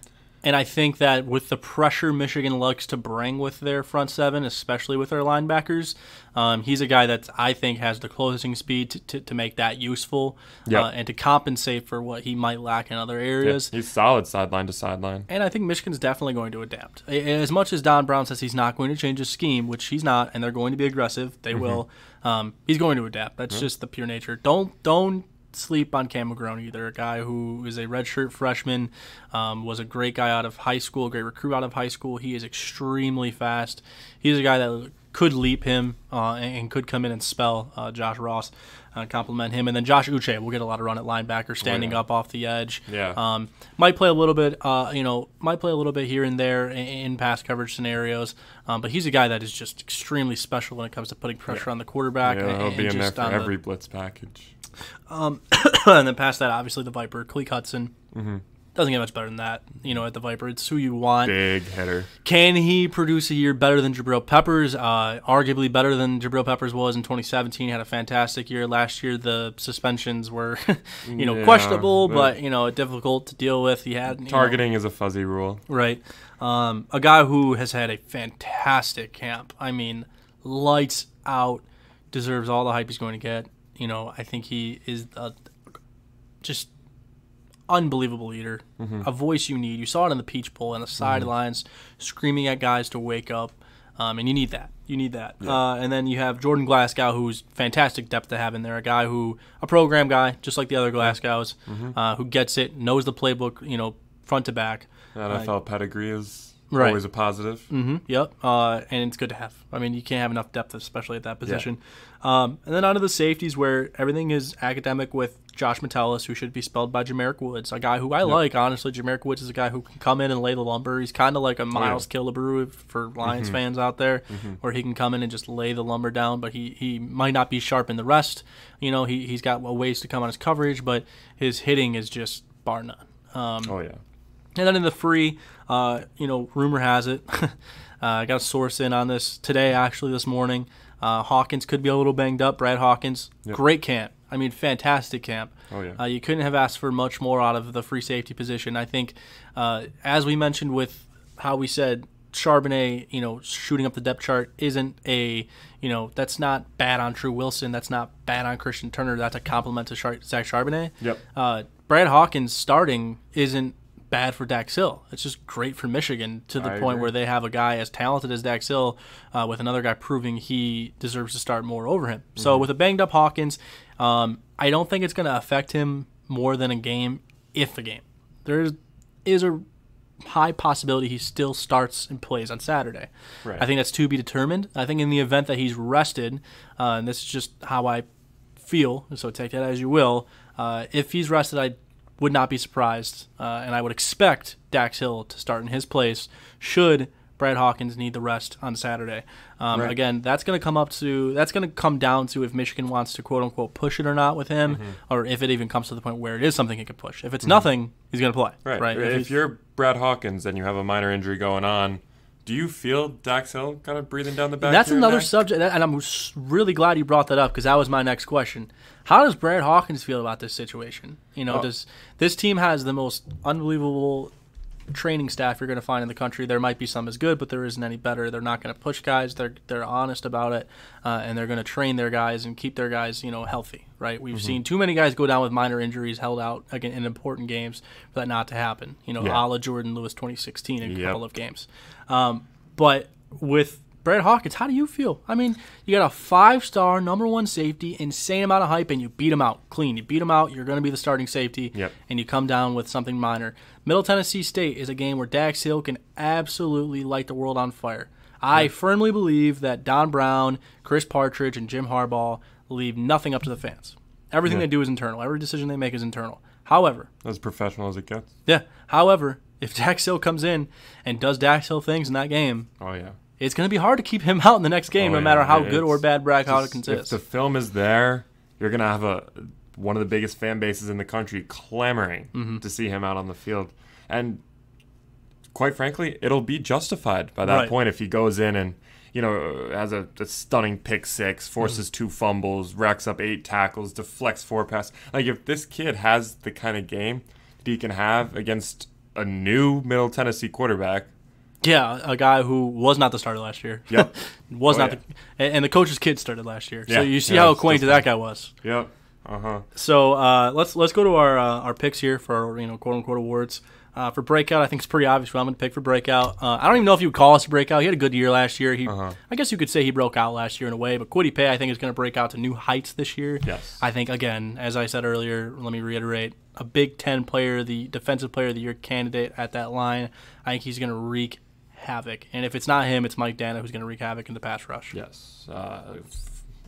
And I think that with the pressure Michigan likes to bring with their front seven, especially with their linebackers, he's a guy that I think has the closing speed to make that useful and to compensate for what he might lack in other areas. He's solid sideline to sideline. And I think Michigan's definitely going to adapt. As much as Don Brown says he's not going to change his scheme, which he's not, and they're going to be aggressive, they will, he's going to adapt. That's just the pure nature. Don't sleep on Cam McGrone either, a guy who is a redshirt freshman, was a great guy out of high school, a great recruit out of high school. He is extremely fast. He's a guy that could leap him and could come in and spell Josh Ross, compliment him. And then Josh Uche will get a lot of run at linebacker, standing up off the edge. Yeah. Might play a little bit, might play a little bit here and there in pass coverage scenarios. But he's a guy that is just extremely special when it comes to putting pressure on the quarterback. Yeah, he'll be in there just for every blitz package. And then past that, obviously the Viper, Khaleke Hudson. Mm-hmm. Doesn't get much better than that, at the Viper. It's who you want. Big hitter. Can he produce a year better than Jabril Peppers? Arguably better than Jabril Peppers was in 2017. He had a fantastic year. Last year, the suspensions were, questionable, but, difficult to deal with. He had targeting is a fuzzy rule. Right. A guy who has had a fantastic camp. I mean, lights out, deserves all the hype he's going to get. I think he is just unbelievable leader, a voice you need. You saw it in the Peach Bowl and the sidelines, screaming at guys to wake up, and you need that. Yeah. And then you have Jordan Glasgow, who's fantastic depth to have in there, a program guy, just like the other Glasgows, who gets it, knows the playbook, front to back. NFL pedigree is always a positive. Yep, and it's good to have. I mean, you can't have enough depth, especially at that position. And then onto the safeties, where everything is academic with Josh Metellus, who should be spelled by Jamerick Woods, a guy who I like, honestly. Jamerick Woods is a guy who can come in and lay the lumber. He's kind of like a Miles Killebrew for Lions fans out there, where he can come in and just lay the lumber down, but he might not be sharp in the rest. He's got ways to come on his coverage, but his hitting is just bar none. And then in the free, rumor has it, I got a source in on this today, actually, this morning. Hawkins could be a little banged up. Brad Hawkins, great camp. I mean, fantastic camp. You couldn't have asked for much more out of the free safety position. I think, as we mentioned with how we said Charbonnet, shooting up the depth chart isn't that's not bad on True Wilson. That's not bad on Christian Turner. That's a compliment to Zach Charbonnet. Brad Hawkins starting isn't bad for Dax Hill. It's just great for Michigan to the point where they have a guy as talented as Dax Hill with another guy proving he deserves to start more over him. So with a banged up Hawkins, I don't think it's going to affect him more than a game, if a game. There is a high possibility he still starts and plays on Saturday. I think that's to be determined. I think in the event that he's rested, and this is just how I feel, so take that as you will, if he's rested, I would not be surprised, and I would expect Dax Hill to start in his place should Brad Hawkins need the rest on Saturday. Again, that's going to come down to if Michigan wants to quote unquote push it or not with him, or if it even comes to the point where it is something he could push. If it's nothing, he's going to play. Right. If you're Brad Hawkins and you have a minor injury going on, do you feel Dax Hill kind of breathing down the back? That's another subject, and I'm really glad you brought that up because that was my next question. How does Brad Hawkins feel about this situation? Does this team has the most unbelievable training staff you're going to find in the country? There might be some as good, but there isn't any better. They're not going to push guys. They're honest about it, and they're going to train their guys and keep their guys healthy. Right? We've seen too many guys go down with minor injuries held out again in important games for that not to happen. A la Jordan Lewis 2016 in a couple of games. But with Brad Hawkins, how do you feel? I mean, you got a 5-star number one safety, insane amount of hype, and you beat him out clean. You beat him out, you're going to be the starting safety, and you come down with something minor. Middle Tennessee State is a game where Dax Hill can absolutely light the world on fire. I firmly believe that Don Brown, Chris Partridge, and Jim Harbaugh leave nothing up to the fans. Everything they do is internal. Every decision they make is internal. However, as professional as it gets. However, if Dax Hill comes in and does Dax Hill things in that game, it's going to be hard to keep him out in the next game, no matter how good or bad Brad Hawkins is. If the film is there, you're going to have one of the biggest fan bases in the country clamoring to see him out on the field. And quite frankly, it'll be justified by that point if he goes in and has a stunning pick six, forces 2 fumbles, racks up 8 tackles, deflects 4 passes. Like, if this kid has the kind of game that he can have against a new Middle Tennessee quarterback. Yeah, a guy who was not the starter last year. And the coach's kid started last year. So you see how acquainted that guy was. So let's go to our picks here for our, quote unquote awards. For breakout, I think it's pretty obvious what I'm going to pick for breakout. I don't even know if you would call us a breakout. He had a good year last year. I guess you could say he broke out last year in a way, but Kwity Paye, I think, is going to break out to new heights this year. I think, again, as I said earlier, let me reiterate, a Big Ten player, the Defensive Player of the Year candidate at that line. I think he's going to wreak havoc. And if it's not him, it's Mike Dana who's going to wreak havoc in the pass rush. Yes.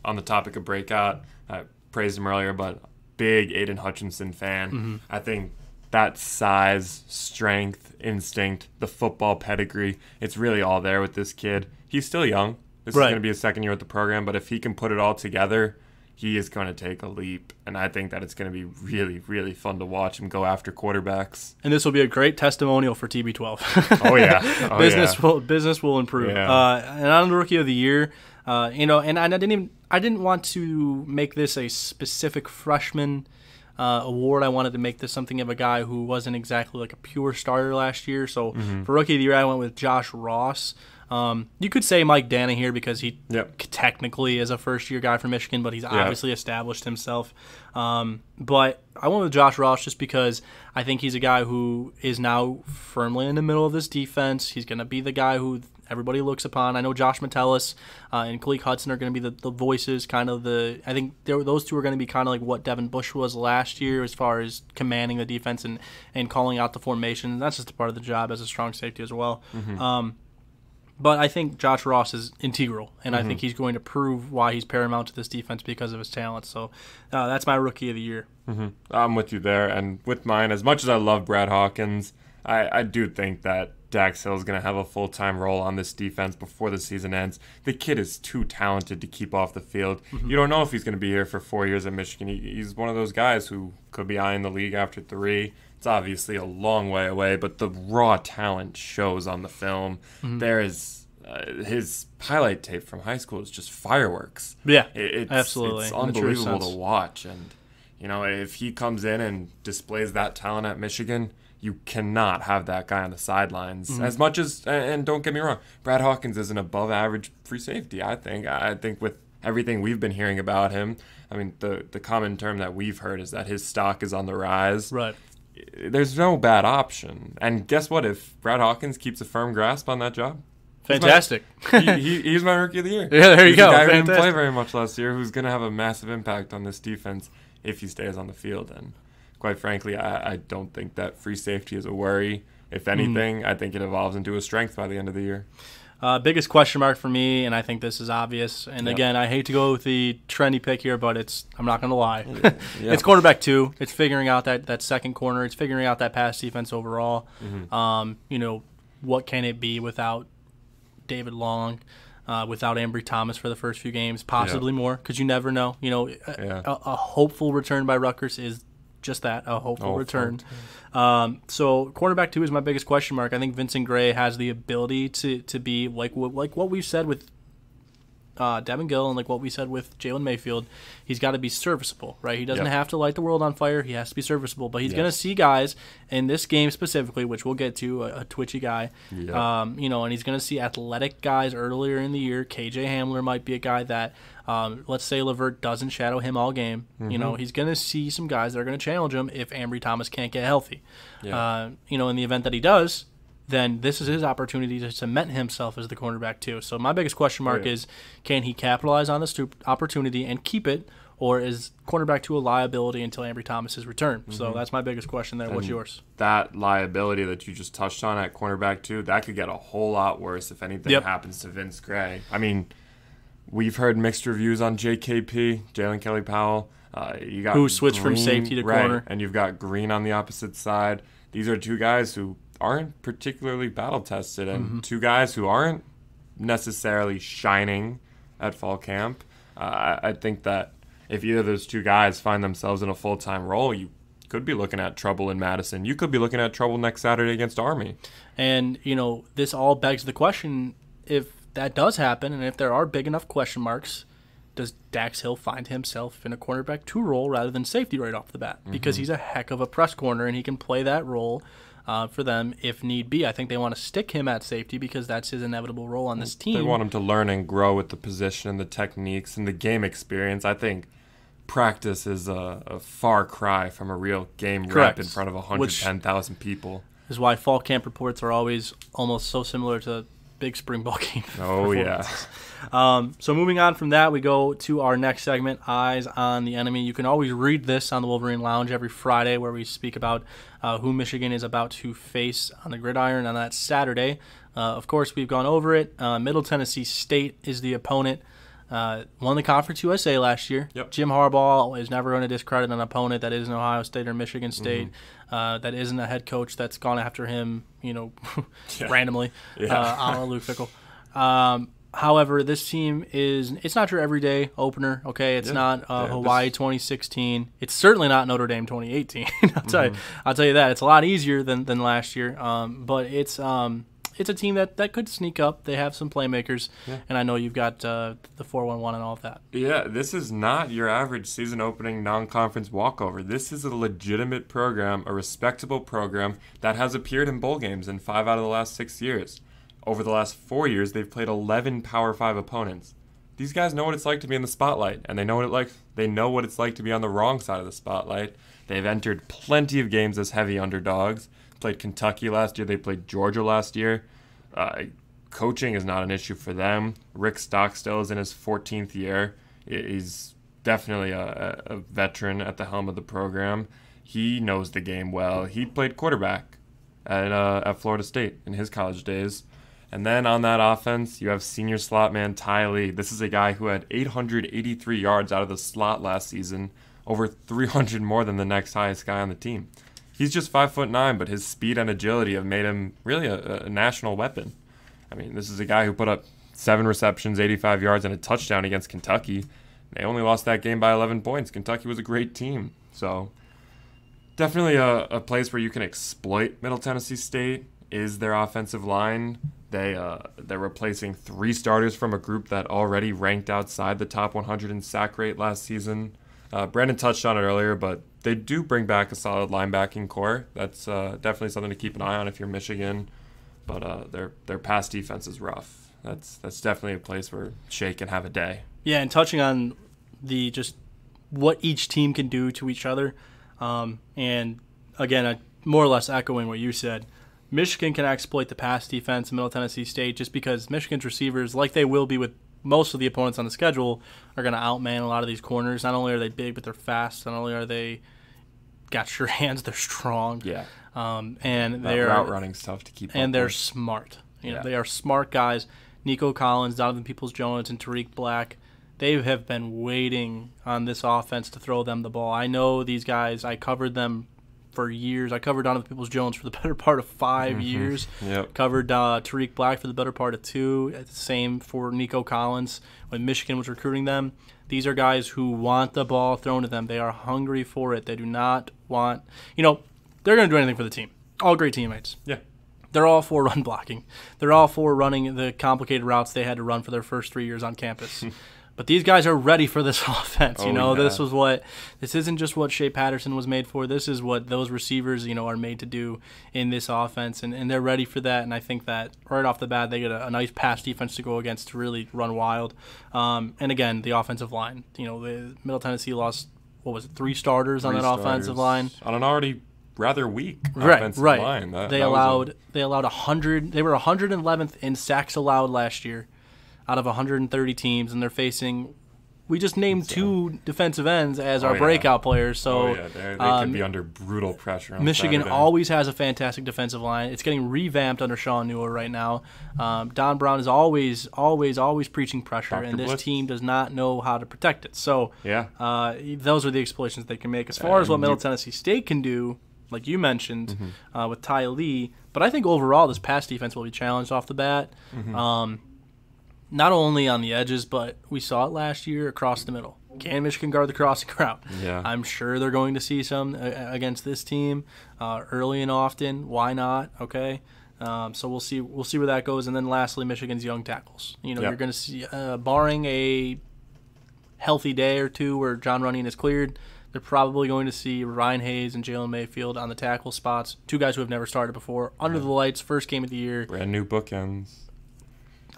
On the topic of breakout, I praised him earlier, but big Aiden Hutchinson fan. Mm-hmm. I think that size, strength, instinct, the football pedigree, it's really all there with this kid. He's still young. This is going to be his second year with the program, but if he can put it all together, he is going to take a leap. And I think that it's going to be really, really fun to watch him go after quarterbacks. And this will be a great testimonial for TB12. Oh, yeah. Oh, business will improve. Yeah. And on the Rookie of the Year, and I didn't want to make this a specific freshman award. I wanted to make this something of a guy who wasn't exactly like a pure starter last year. So for Rookie of the Year, I went with Josh Ross. You could say Mike Dana here because he technically is a first-year guy from Michigan, but he's obviously established himself. But I went with Josh Ross just because I think he's a guy who is now firmly in the middle of this defense. He's going to be the guy who everybody looks upon. I know Josh Metellus and Khaleke Hudson are going to be the voices, kind of I think those two are going to be kind of like what Devin Bush was last year as far as commanding the defense and calling out the formation. That's just a part of the job as a strong safety as well. But I think Josh Ross is integral, and I think he's going to prove why he's paramount to this defense because of his talent. So that's my Rookie of the Year. I'm with you there. And with mine, as much as I love Brad Hawkins, I do think that Dax Hill is going to have a full-time role on this defense before the season ends. The kid is too talented to keep off the field. You don't know if he's going to be here for 4 years at Michigan. He's one of those guys who could be eyeing the league after 3. It's obviously a long way away, but the raw talent shows on the film. There is his highlight tape from high school is just fireworks. Yeah, absolutely. It's unbelievable to watch. And, if he comes in and displays that talent at Michigan, you cannot have that guy on the sidelines. As much as, and don't get me wrong, Brad Hawkins is an above-average free safety, I think. I think with everything we've been hearing about him, I mean, the common term that we've heard is that his stock is on the rise. Right. There's no bad option. And guess what? If Brad Hawkins keeps a firm grasp on that job, fantastic. He's my Rookie of the Year. Yeah, there you go. He's a guy who didn't play very much last year who's going to have a massive impact on this defense if he stays on the field. And quite frankly, I don't think that free safety is a worry. If anything, I think it evolves into a strength by the end of the year. Biggest question mark for me, and I think this is obvious. And again, I hate to go with the trendy pick here, but I'm not going to lie. It's quarterback 2. It's figuring out that second corner. It's figuring out that pass defense overall. What can it be without David Long, without Ambry Thomas for the first few games, possibly more, because you never know. A hopeful return by Rutgers is just that, a hopeful return. So cornerback 2 is my biggest question mark. I think Vincent Gray has the ability to be like what we've said with Devin Gill and like what we said with Jalen Mayfield. He's got to be serviceable, right? He doesn't have to light the world on fire. He has to be serviceable, but he's going to see guys in this game specifically, which we'll get to, a twitchy guy, and he's going to see athletic guys earlier in the year. KJ Hamler might be a guy that, let's say Levert doesn't shadow him all game. He's going to see some guys that are going to challenge him if Ambry Thomas can't get healthy. In the event that he does, then this is his opportunity to cement himself as the cornerback too. So my biggest question mark is, can he capitalize on this opportunity and keep it, or is cornerback 2 a liability until Ambry Thomas's return? So that's my biggest question there. What's yours? That liability that you just touched on at cornerback 2, that could get a whole lot worse if anything happens to Vince Gray. I mean, we've heard mixed reviews on JKP, Jalen Kelly Powell. You got who switched from safety to corner. And you've got Green on the opposite side. These are two guys who aren't particularly battle-tested, and two guys who aren't necessarily shining at fall camp. I think that if either of those two guys find themselves in a full-time role, you could be looking at trouble in Madison. You could be looking at trouble next Saturday against Army. And, this all begs the question, if that does happen, and if there are big enough question marks, does Dax Hill find himself in a cornerback 2 role rather than safety right off the bat? Because he's a heck of a press corner, and he can play that role for them if need be. I think they want to stick him at safety because that's his inevitable role on this team. They want him to learn and grow with the position and the techniques and the game experience. I think practice is a far cry from a real game rep in front of 110,000 people. Is why fall camp reports are always almost so similar to big spring ball game. Oh, yeah. So moving on from that, we go to our next segment, Eyes on the Enemy. You can always read this on the Wolverine Lounge every Friday, where we speak about who Michigan is about to face on the gridiron on that Saturday. Of course, we've gone over it. Middle Tennessee State is the opponent. Won the Conference USA last year. Yep. Jim Harbaugh is never going to discredit an opponent that isn't Ohio State or Michigan State, that isn't a head coach that's gone after him, randomly, a la Luke Fickell. However, this team it's not your everyday opener, okay? It's not Hawaii 2016. It's certainly not Notre Dame 2018. I'll tell you that. It's a lot easier than last year, but it's a team that could sneak up. They have some playmakers, and I know you've got the 4-1-1 and all of that. Yeah, this is not your average season opening non-conference walkover. This is a legitimate program, a respectable program that has appeared in bowl games in 5 out of the last 6 years. Over the last 4 years, they've played 11 Power 5 opponents. These guys know what it's like to be in the spotlight, and they know what it's like to be on the wrong side of the spotlight. They've entered plenty of games as heavy underdogs. Played Kentucky last year. They played Georgia last year. Coaching is not an issue for them. Rick Stockstill is in his 14th year. He's definitely a veteran at the helm of the program. He knows the game well. He played quarterback at Florida State in his college days. And then on that offense, you have senior slot man Ty Lee. This is a guy who had 883 yards out of the slot last season, over 300 more than the next highest guy on the team. He's just 5'9", but his speed and agility have made him really a national weapon. I mean, this is a guy who put up 7 receptions, 85 yards, and a touchdown against Kentucky. They only lost that game by 11 points. Kentucky was a great team. So definitely a place where you can exploit Middle Tennessee State is their offensive line. They're replacing 3 starters from a group that already ranked outside the top 100 in sack rate last season. Brandon touched on it earlier, but they do bring back a solid linebacking core. That's definitely something to keep an eye on if you're Michigan. But their pass defense is rough. That's definitely a place where Shea can have a day. Yeah, and touching on the just what each team can do to each other, and again, more or less echoing what you said, Michigan can exploit the pass defense in Middle Tennessee State just because Michigan's receivers, like they will be with most of the opponents on the schedule, are going to outman a lot of these corners. Not only are they big, but they're fast. Not only are they got sure hands, they're strong. Yeah. And they're route running stuff to keep. And they're smart. They are smart guys. Nico Collins, Donovan Peoples-Jones, and Tariq Black. They have been waiting on this offense to throw them the ball. I know these guys. I covered them for years. I covered Donovan Peoples-Jones for the better part of 5 years. Yep. Covered Tariq Black for the better part of 2. Same for Nico Collins when Michigan was recruiting them. These are guys who want the ball thrown to them. They are hungry for it. They do not want, they're going to do anything for the team. All great teammates. Yeah. They're all for run blocking. They're all for running the complicated routes they had to run for their first 3 years on campus. But these guys are ready for this offense. This isn't just what Shea Patterson was made for. This is what those receivers, are made to do in this offense, and they're ready for that. And I think that right off the bat, they get a nice pass defense to go against to really run wild. And again, the offensive line. The Middle Tennessee lost 3 starters on that offensive line on an already rather weak offensive line. They allowed 100. They were 111th in sacks allowed last year, out of 130 teams, and they're facing. We just named 2 defensive ends as our breakout players, so they could be under brutal pressure. On Michigan Saturday. always has a fantastic defensive line. It's getting revamped under Sean Newell right now. Don Brown is always preaching pressure, Dr. and this Blitz. team does not know how to protect it. So those are the exploitations they can make. As far as what Middle Tennessee State can do, like you mentioned, with Ty Lee, but I think overall this pass defense will be challenged off the bat. Not only on the edges, but we saw it last year across the middle. Can Michigan guard the crossing route? Yeah. I'm sure they're going to see some against this team early and often. Why not? Okay. So we'll see where that goes. And then lastly, Michigan's young tackles. You're going to see, barring a healthy day or two where John Runyon is cleared, they're probably going to see Ryan Hayes and Jalen Mayfield on the tackle spots. 2 guys who have never started before. Under the lights, first game of the year. Brand new bookends.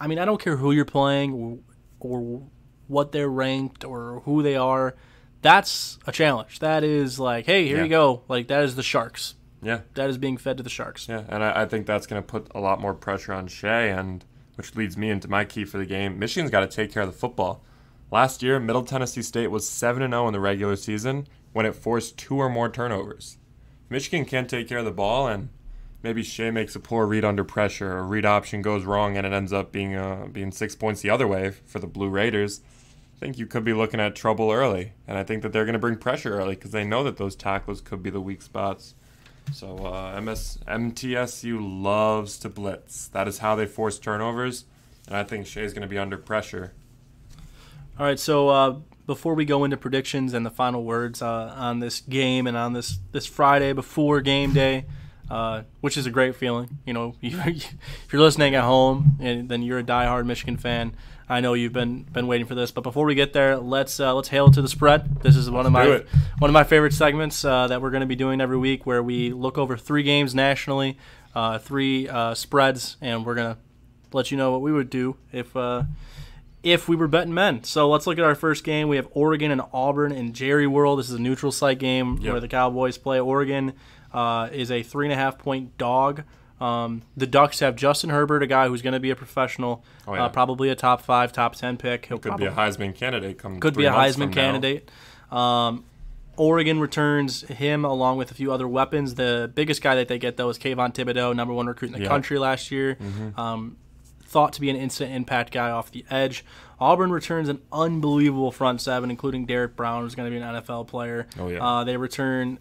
I mean, I don't care who you're playing or what they're ranked or who they are. That's a challenge. That is like, hey, here you go. Like, that is the Sharks. Yeah. That is being fed to the Sharks. Yeah, and I think that's going to put a lot more pressure on Shea. And which leads me into my key for the game. Michigan's got to take care of the football. Last year, Middle Tennessee State was 7-0 in the regular season when it forced 2 or more turnovers. If Michigan can't take care of the ball, and maybe Shea makes a poor read under pressure, or read option goes wrong and it ends up being 6 points the other way for the Blue Raiders, I think you could be looking at trouble early. And I think that they're going to bring pressure early because they know that those tackles could be the weak spots. So MTSU loves to blitz. That is how they force turnovers, and I think Shea's going to be under pressure. All right, so before we go into predictions and the final words on this game and on this Friday before game day, which is a great feeling. You know, if you're listening at home and then you're a diehard Michigan fan, I know you've been waiting for this. But before we get there, let's hail to the spread. This is one of my favorite segments that we're going to be doing every week, where we look over 3 games nationally, 3 spreads, and we're going to let you know what we would do if we were betting men. So let's look at our first game. We have Oregon and Auburn in Jerry World. This is a neutral site game where the Cowboys play. Oregon is a 3.5-point dog. The Ducks have Justin Herbert, a guy who's going to be a professional, probably a top 5, top 10 pick. Could be a Heisman candidate. Could be a Heisman candidate. Oregon returns him along with a few other weapons. The biggest guy that they get, though, is Kayvon Thibodeau, number 1 recruit in the country last year. Thought to be an instant impact guy off the edge. Auburn returns an unbelievable front 7, including Derek Brown, who's going to be an NFL player. They return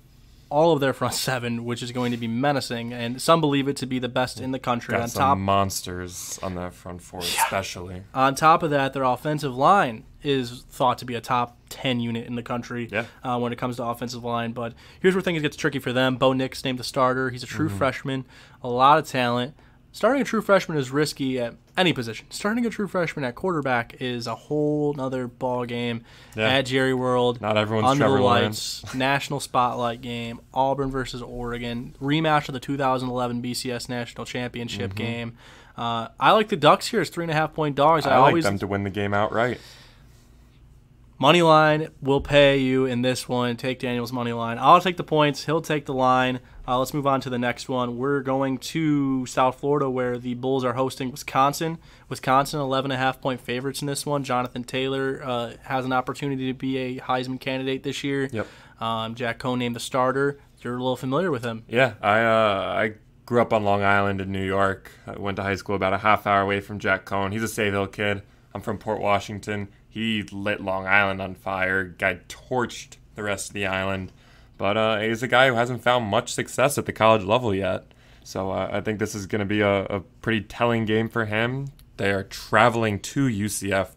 all of their front 7, which is going to be menacing, and some believe it to be the best in the country. Got some monsters on that front 4, especially. On top of that, their offensive line is thought to be a top 10 unit in the country when it comes to offensive line. But here's where things get tricky for them. Bo Nix named the starter. He's a true freshman, a lot of talent. Starting a true freshman is risky at any position. Starting a true freshman at quarterback is a whole nother ball game at Jerry World. Not everyone's under Trevor the lights. National spotlight game. Auburn versus Oregon. Rematch of the 2011 BCS National Championship game. I like the Ducks here as 3.5-point dogs. I like them to win the game outright. Money line will pay you in this one. Take Daniel's money line. I'll take the points. He'll take the line. Let's move on to the next one. We're going to South Florida, where the Bulls are hosting Wisconsin. Wisconsin, 11.5-point favorites in this one. Jonathan Taylor has an opportunity to be a Heisman candidate this year. Jack Cohn named the starter. You're a little familiar with him. Yeah, I grew up on Long Island in New York. I went to high school about a half hour away from Jack Cohn. He's a Save Hill kid. I'm from Port Washington. He lit Long Island on fire. Guy torched the rest of the island. But he's a guy who hasn't found much success at the college level yet. So I think this is going to be a pretty telling game for him. They are traveling to USF.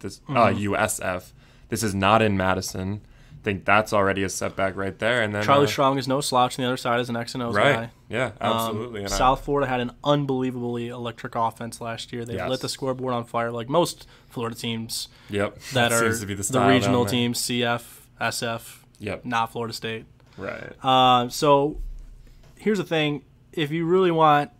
This is not in Madison. I think that's already a setback right there. And then Charlie Strong is no slouch on the other side as an X and O's guy. Yeah, absolutely. South Florida had an unbelievably electric offense last year. They lit the scoreboard on fire like most Florida teams that are the regional teams, CF, SF, not Florida State. Right. So here's the thing. If you really want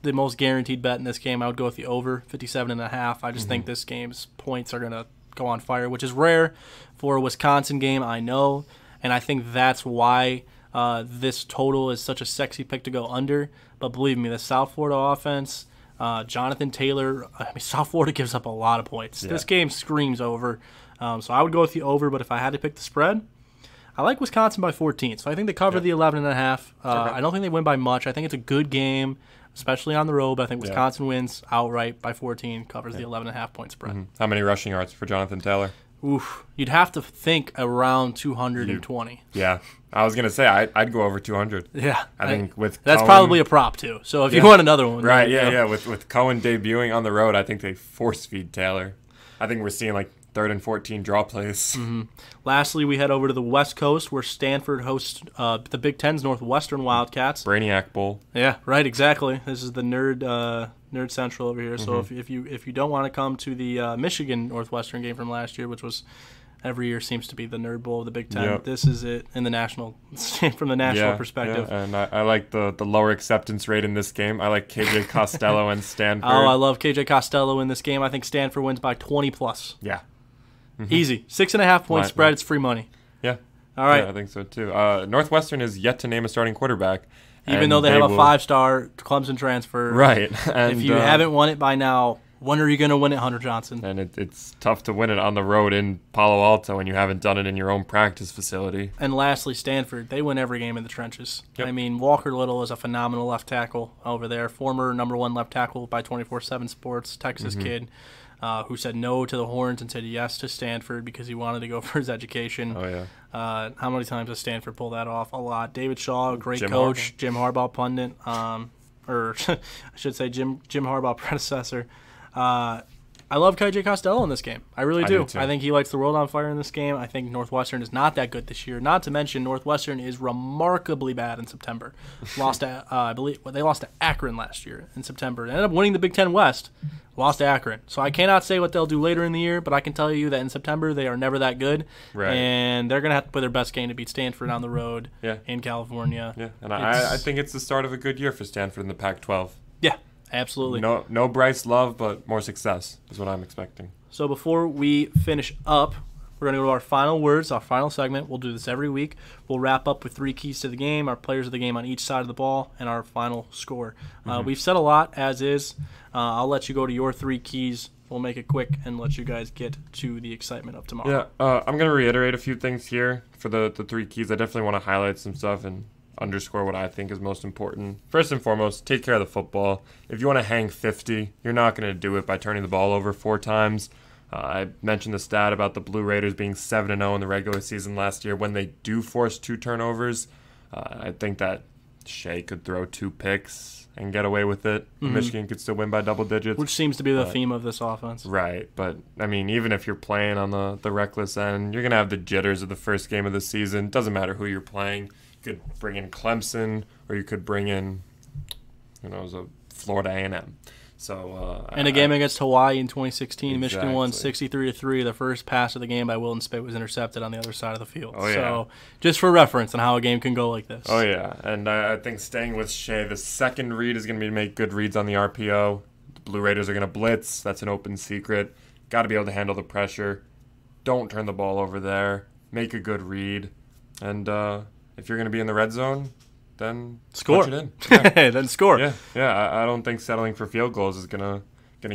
the most guaranteed bet in this game, I would go with the over, 57.5. I just think this game's points are going to go on fire, which is rare for a Wisconsin game, I know. And I think that's why this total is such a sexy pick to go under. But believe me, the South Florida offense, Jonathan Taylor, South Florida gives up a lot of points. This game screams over. So I would go with the over, but if I had to pick the spread, I like Wisconsin by 14, so I think they cover the 11.5. I don't think they win by much. I think it's a good game, especially on the road, but I think Wisconsin wins outright by 14, covers the 11.5-point spread. How many rushing yards for Jonathan Taylor? Oof, you'd have to think around 220. Yeah, I was going to say I'd go over 200. Yeah. I think with that's Cohen, probably a prop, too, so if you want another one. Right, with Cohen debuting on the road, I think they force-feed Taylor. I think we're seeing like 3rd and 14 draw plays. Lastly, we head over to the West Coast, where Stanford hosts the Big Ten's Northwestern Wildcats. Brainiac Bowl. Yeah, right, exactly. This is the nerd central over here. So if you don't want to come to the Michigan Northwestern game from last year, which was every year seems to be the nerd bowl of the Big Ten, this is it in the national from the national perspective. Yeah. And I like the lower acceptance rate in this game. I like KJ Costello and Stanford. Oh, I love KJ Costello in this game. I think Stanford wins by 20 plus. Yeah. Easy. 6.5-point spread. It's free money. Yeah. All right. Yeah, I think so too. Northwestern is yet to name a starting quarterback. Even though they have a 5-star Clemson transfer. Right. And, if you haven't won it by now, When are you going to win it, Hunter Johnson? And it's tough to win it on the road in Palo Alto when you haven't done it in your own practice facility. And lastly, Stanford. They win every game in the trenches. Yep. I mean, Walker Little is a phenomenal left tackle over there. Former #1 left tackle by 24/7 Sports, Texas kid, who said no to the Horns and said yes to Stanford because he wanted to go for his education. Oh, yeah. How many times has Stanford pulled that off? A lot. David Shaw, great Jim coach. Harbaugh. Jim Harbaugh pundit. Or I should say Jim Harbaugh predecessor. I love KJ Costello in this game. I really do. do too. I think he lights the world on fire in this game. I think Northwestern is not that good this year. Not to mention Northwestern is remarkably bad in September. Lost to, I believe they lost to Akron last year in September. They ended up winning the Big Ten West. Lost to Akron. So I cannot say what they'll do later in the year, but I can tell you that in September they are never that good. Right. And they're going to have to play their best game to beat Stanford on the road in California. Yeah, and I think it's the start of a good year for Stanford in the Pac-12. Yeah, absolutely. No Bryce Love, but more success is what I'm expecting. So before we finish up, we're going to go to our final words, our final segment. We'll do this every week. We'll wrap up with 3 keys to the game, our players of the game on each side of the ball, and our final score. We've said a lot, as is. I'll let you go to your 3 keys. We'll make it quick and let you guys get to the excitement of tomorrow. Yeah, I'm going to reiterate a few things here for the 3 keys. I definitely want to highlight some stuff and underscore what I think is most important. First and foremost, take care of the football. If you want to hang 50, you're not going to do it by turning the ball over 4 times. I mentioned the stat about the Blue Raiders being 7-0 in the regular season last year. When they do force 2 turnovers, I think that Shea could throw 2 picks and get away with it. Michigan could still win by double digits. Which seems to be the theme of this offense. Right, but, I mean, even if you're playing on the reckless end, you're going to have the jitters of the first game of the season. Doesn't matter who you're playing. You could bring in Clemson, or you could bring in, Florida A&M. So, in a game against Hawaii in 2016, Michigan won Exactly. 63-3. The first pass of the game by Wilton Speight was intercepted on the other side of the field. Oh, yeah. So, just for reference on how a game can go like this. Oh, yeah, and I think staying with Shea, the second read is going to be to make good reads on the RPO. The Blue Raiders are going to blitz. That's an open secret. Got to be able to handle the pressure. Don't turn the ball over there. Make a good read. And if you're going to be in the red zone, then Score. punch it in. Then score. Yeah. I don't think settling for field goals is gonna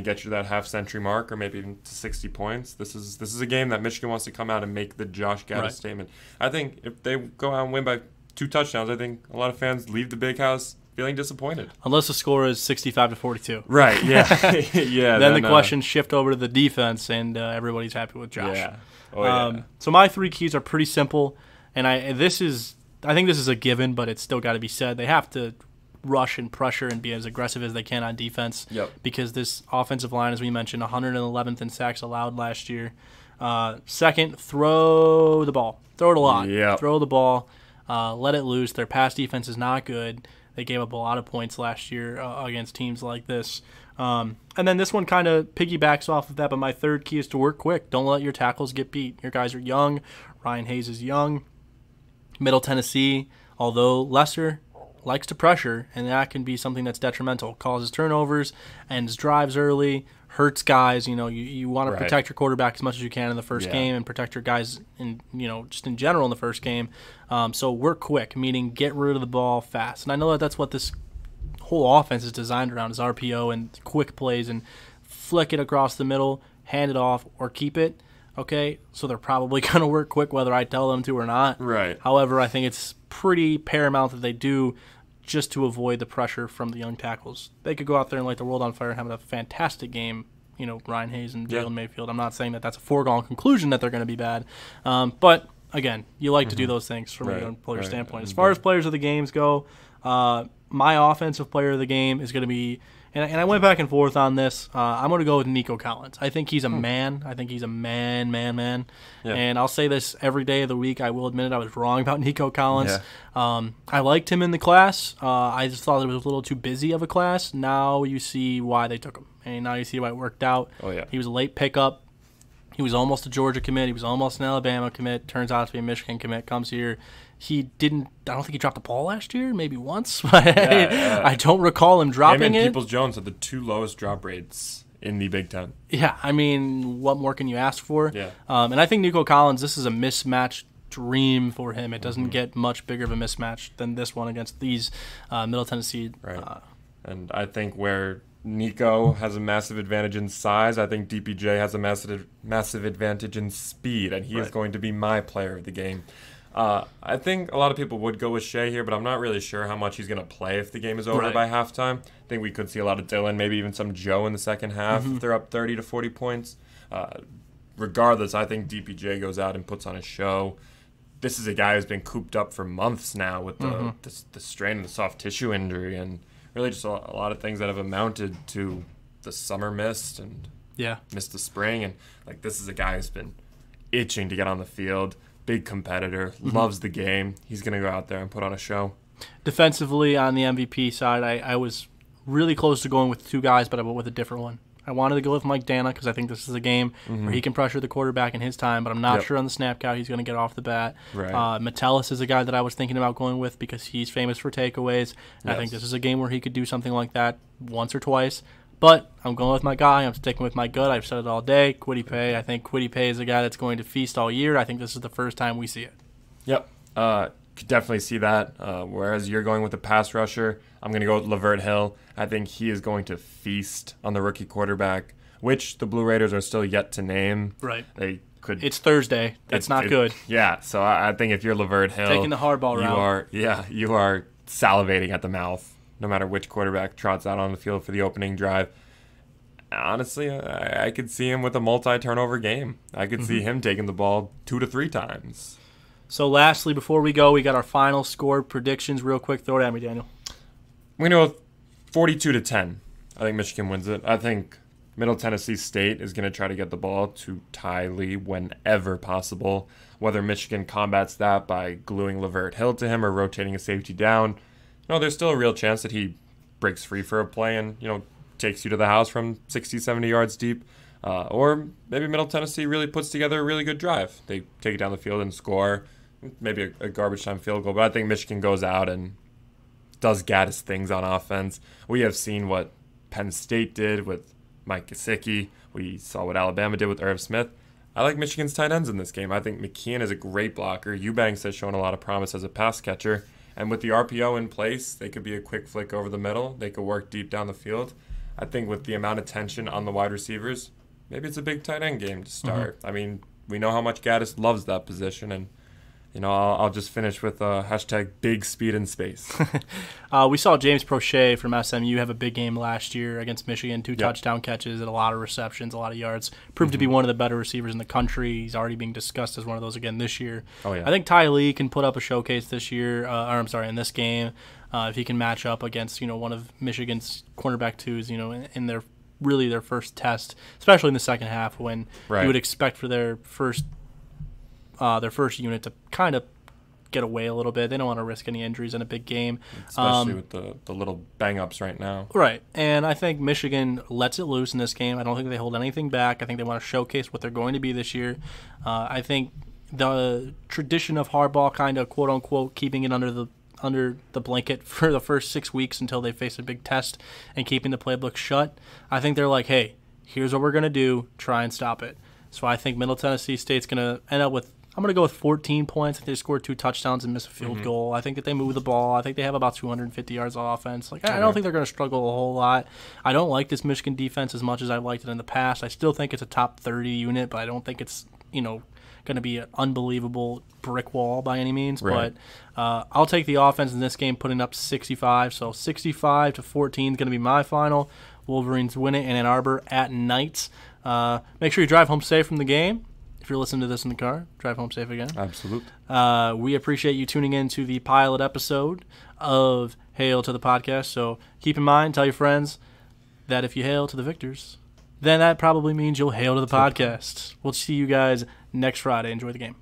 get you that half-century mark or maybe even to 60 points. This is a game that Michigan wants to come out and make the Josh Gaddis statement. I think if they go out and win by 2 touchdowns, I think a lot of fans leave the big house feeling disappointed. Unless the score is 65-42. Right. Yeah. Yeah. Then the questions shift over to the defense, and everybody's happy with Josh. Yeah. Oh, yeah. So my 3 keys are pretty simple, and I think this is a given, but it's still got to be said. They have to rush and pressure and be as aggressive as they can on defense. Yep. Because this offensive line, as we mentioned, 111th in sacks allowed last year. Second, throw the ball. Throw it a lot. Yep. Throw the ball. Let it loose. Their pass defense is not good. They gave up a lot of points last year against teams like this. And then this one kind of piggybacks off of that, but my 3rd key is to work quick. Don't let your tackles get beat. Your guys are young. Ryan Hayes is young. Middle Tennessee, although lesser, likes to pressure, and that can be something that's detrimental. Causes turnovers, ends drives early, hurts guys. You want to protect your quarterback as much as you can in the first game and protect your guys just in general in the first game. So work quick, meaning get rid of the ball fast. And I know that's what this whole offense is designed around, is RPO and quick plays and flick it across the middle, hand it off, or keep it. Okay, so they're probably going to work quick whether I tell them to or not. Right. However, I think it's pretty paramount that they do, just to avoid the pressure from the young tackles. They could go out there and light the world on fire and have a fantastic game, Ryan Hayes and Jalen Mayfield. I'm not saying that that's a foregone conclusion that they're going to be bad. But, again, you like to do those things from a young player standpoint. As far as players of the games go, my offensive player of the game is going to be, and I went back and forth on this. I'm going to go with Nico Collins. I think he's a man. I think he's a man. Yeah. And I'll say this every day of the week. I will admit it. I was wrong about Nico Collins. Yeah. I liked him in the class. I just thought it was a little too busy of a class. Now you see why they took him. And now you see why it worked out. Oh, yeah. He was a late pickup. He was almost a Georgia commit. He was almost an Alabama commit. Turns out to be a Michigan commit. Comes here. I don't think he dropped the ball last year, maybe once. I don't recall him dropping it. Him and Peoples-Jones had the 2 lowest drop rates in the Big Ten. Yeah, I mean, what more can you ask for? Yeah. And I think Nico Collins, this is a mismatch dream for him. It doesn't get much bigger of a mismatch than this one against these Middle Tennessee. Right. And I think where Nico has a massive advantage in size. I think DPJ has a massive advantage in speed, and he is going to be my player of the game. I think a lot of people would go with Shea here, but I'm not really sure how much he's going to play if the game is over by halftime. I think we could see a lot of Dylan, maybe even some Joe in the second half if they're up 30 to 40 points. Regardless, I think DPJ goes out and puts on a show. This is a guy who's been cooped up for months now with the strain of the soft tissue injury and really just a lot of things that have amounted to the summer mist and missed the spring. And like, this is a guy who's been itching to get on the field. Big competitor, loves the game. He's going to go out there and put on a show. Defensively, on the MVP side, I was really close to going with two guys, but I went with a different one. I wanted to go with Mike Dana because I think this is a game where he can pressure the quarterback in his time, but I'm not sure on the snap count he's going to get off the bat. Metellus is a guy that I was thinking about going with because he's famous for takeaways, and I think this is a game where he could do something like that once or twice. But I'm going with my guy. I'm sticking with my gut. I've said it all day. Kwity Paye. I think Kwity Paye is a guy that's going to feast all year. I think this is the first time we see it. Yep. Could definitely see that. Whereas you're going with the pass rusher, I'm going to go with Lavert Hill. I think he is going to feast on the rookie quarterback, which the Blue Raiders are still yet to name. Right. They could. It's Thursday. That's not good. Yeah. So I think if you're Lavert Hill, taking the hardball route, you are salivating at the mouth, no matter which quarterback trots out on the field for the opening drive. Honestly, I could see him with a multi-turnover game. I could see him taking the ball 2 to 3 times. So lastly, before we go, we got our final score predictions real quick. Throw it at me, Daniel. I'm going to go 42 to 10. I think Michigan wins it. I think Middle Tennessee State is going to try to get the ball to Ty Lee whenever possible. Whether Michigan combats that by gluing Lavert Hill to him or rotating a safety down, there's still a real chance that he breaks free for a play and, takes you to the house from 60, 70 yards deep. Or maybe Middle Tennessee really puts together a really good drive. They take it down the field and score, maybe a garbage time field goal. But I think Michigan goes out and does Gaddis things on offense. We have seen what Penn State did with Mike Gesicki. We saw what Alabama did with Irv Smith. I like Michigan's tight ends in this game. I think McKeon is a great blocker. Eubanks has shown a lot of promise as a pass catcher. And with the RPO in place, they could be a quick flick over the middle. They could work deep down the field. I think with the amount of tension on the wide receivers, maybe it's a big tight end game to start. I mean, we know how much Gaddis loves that position, and I'll just finish with hashtag big speed in space. We saw James Prochet from SMU have a big game last year against Michigan, 2 touchdown catches and a lot of receptions, a lot of yards. Proved to be one of the better receivers in the country. He's already being discussed as one of those again this year. I think Ty Lee can put up a showcase this year, in this game, if he can match up against one of Michigan's cornerback twos, in their first test, especially in the second half when you would expect for their first unit to kind of get away a little bit. They don't want to risk any injuries in a big game. Especially with the little bang-ups right now. Right, and I think Michigan lets it loose in this game. I don't think they hold anything back. I think they want to showcase what they're going to be this year. I think the tradition of Harbaugh kind of, quote-unquote, keeping it under the blanket for the first 6 weeks until they face a big test and keeping the playbook shut, I think they're like, hey, here's what we're going to do. Try and stop it. So I think Middle Tennessee State's going to end up with, I'm going to go with 14 points. If they score 2 touchdowns and miss a field goal, I think that they move the ball. I think they have about 250 yards of offense. I don't think they're going to struggle a whole lot. I don't like this Michigan defense as much as I've liked it in the past. I still think it's a top 30 unit, but I don't think it's, going to be an unbelievable brick wall by any means. But I'll take the offense in this game, putting up 65. So 65 to 14 is going to be my final. Wolverines win it in Ann Arbor at night. Make sure you drive home safe from the game. If you're listening to this in the car, drive home safe again. Absolutely. We appreciate you tuning in to the pilot episode of Hail to the Podcast. So keep in mind, tell your friends that if you hail to the victors, then that probably means you'll hail to the podcast. We'll see you guys next Friday. Enjoy the game.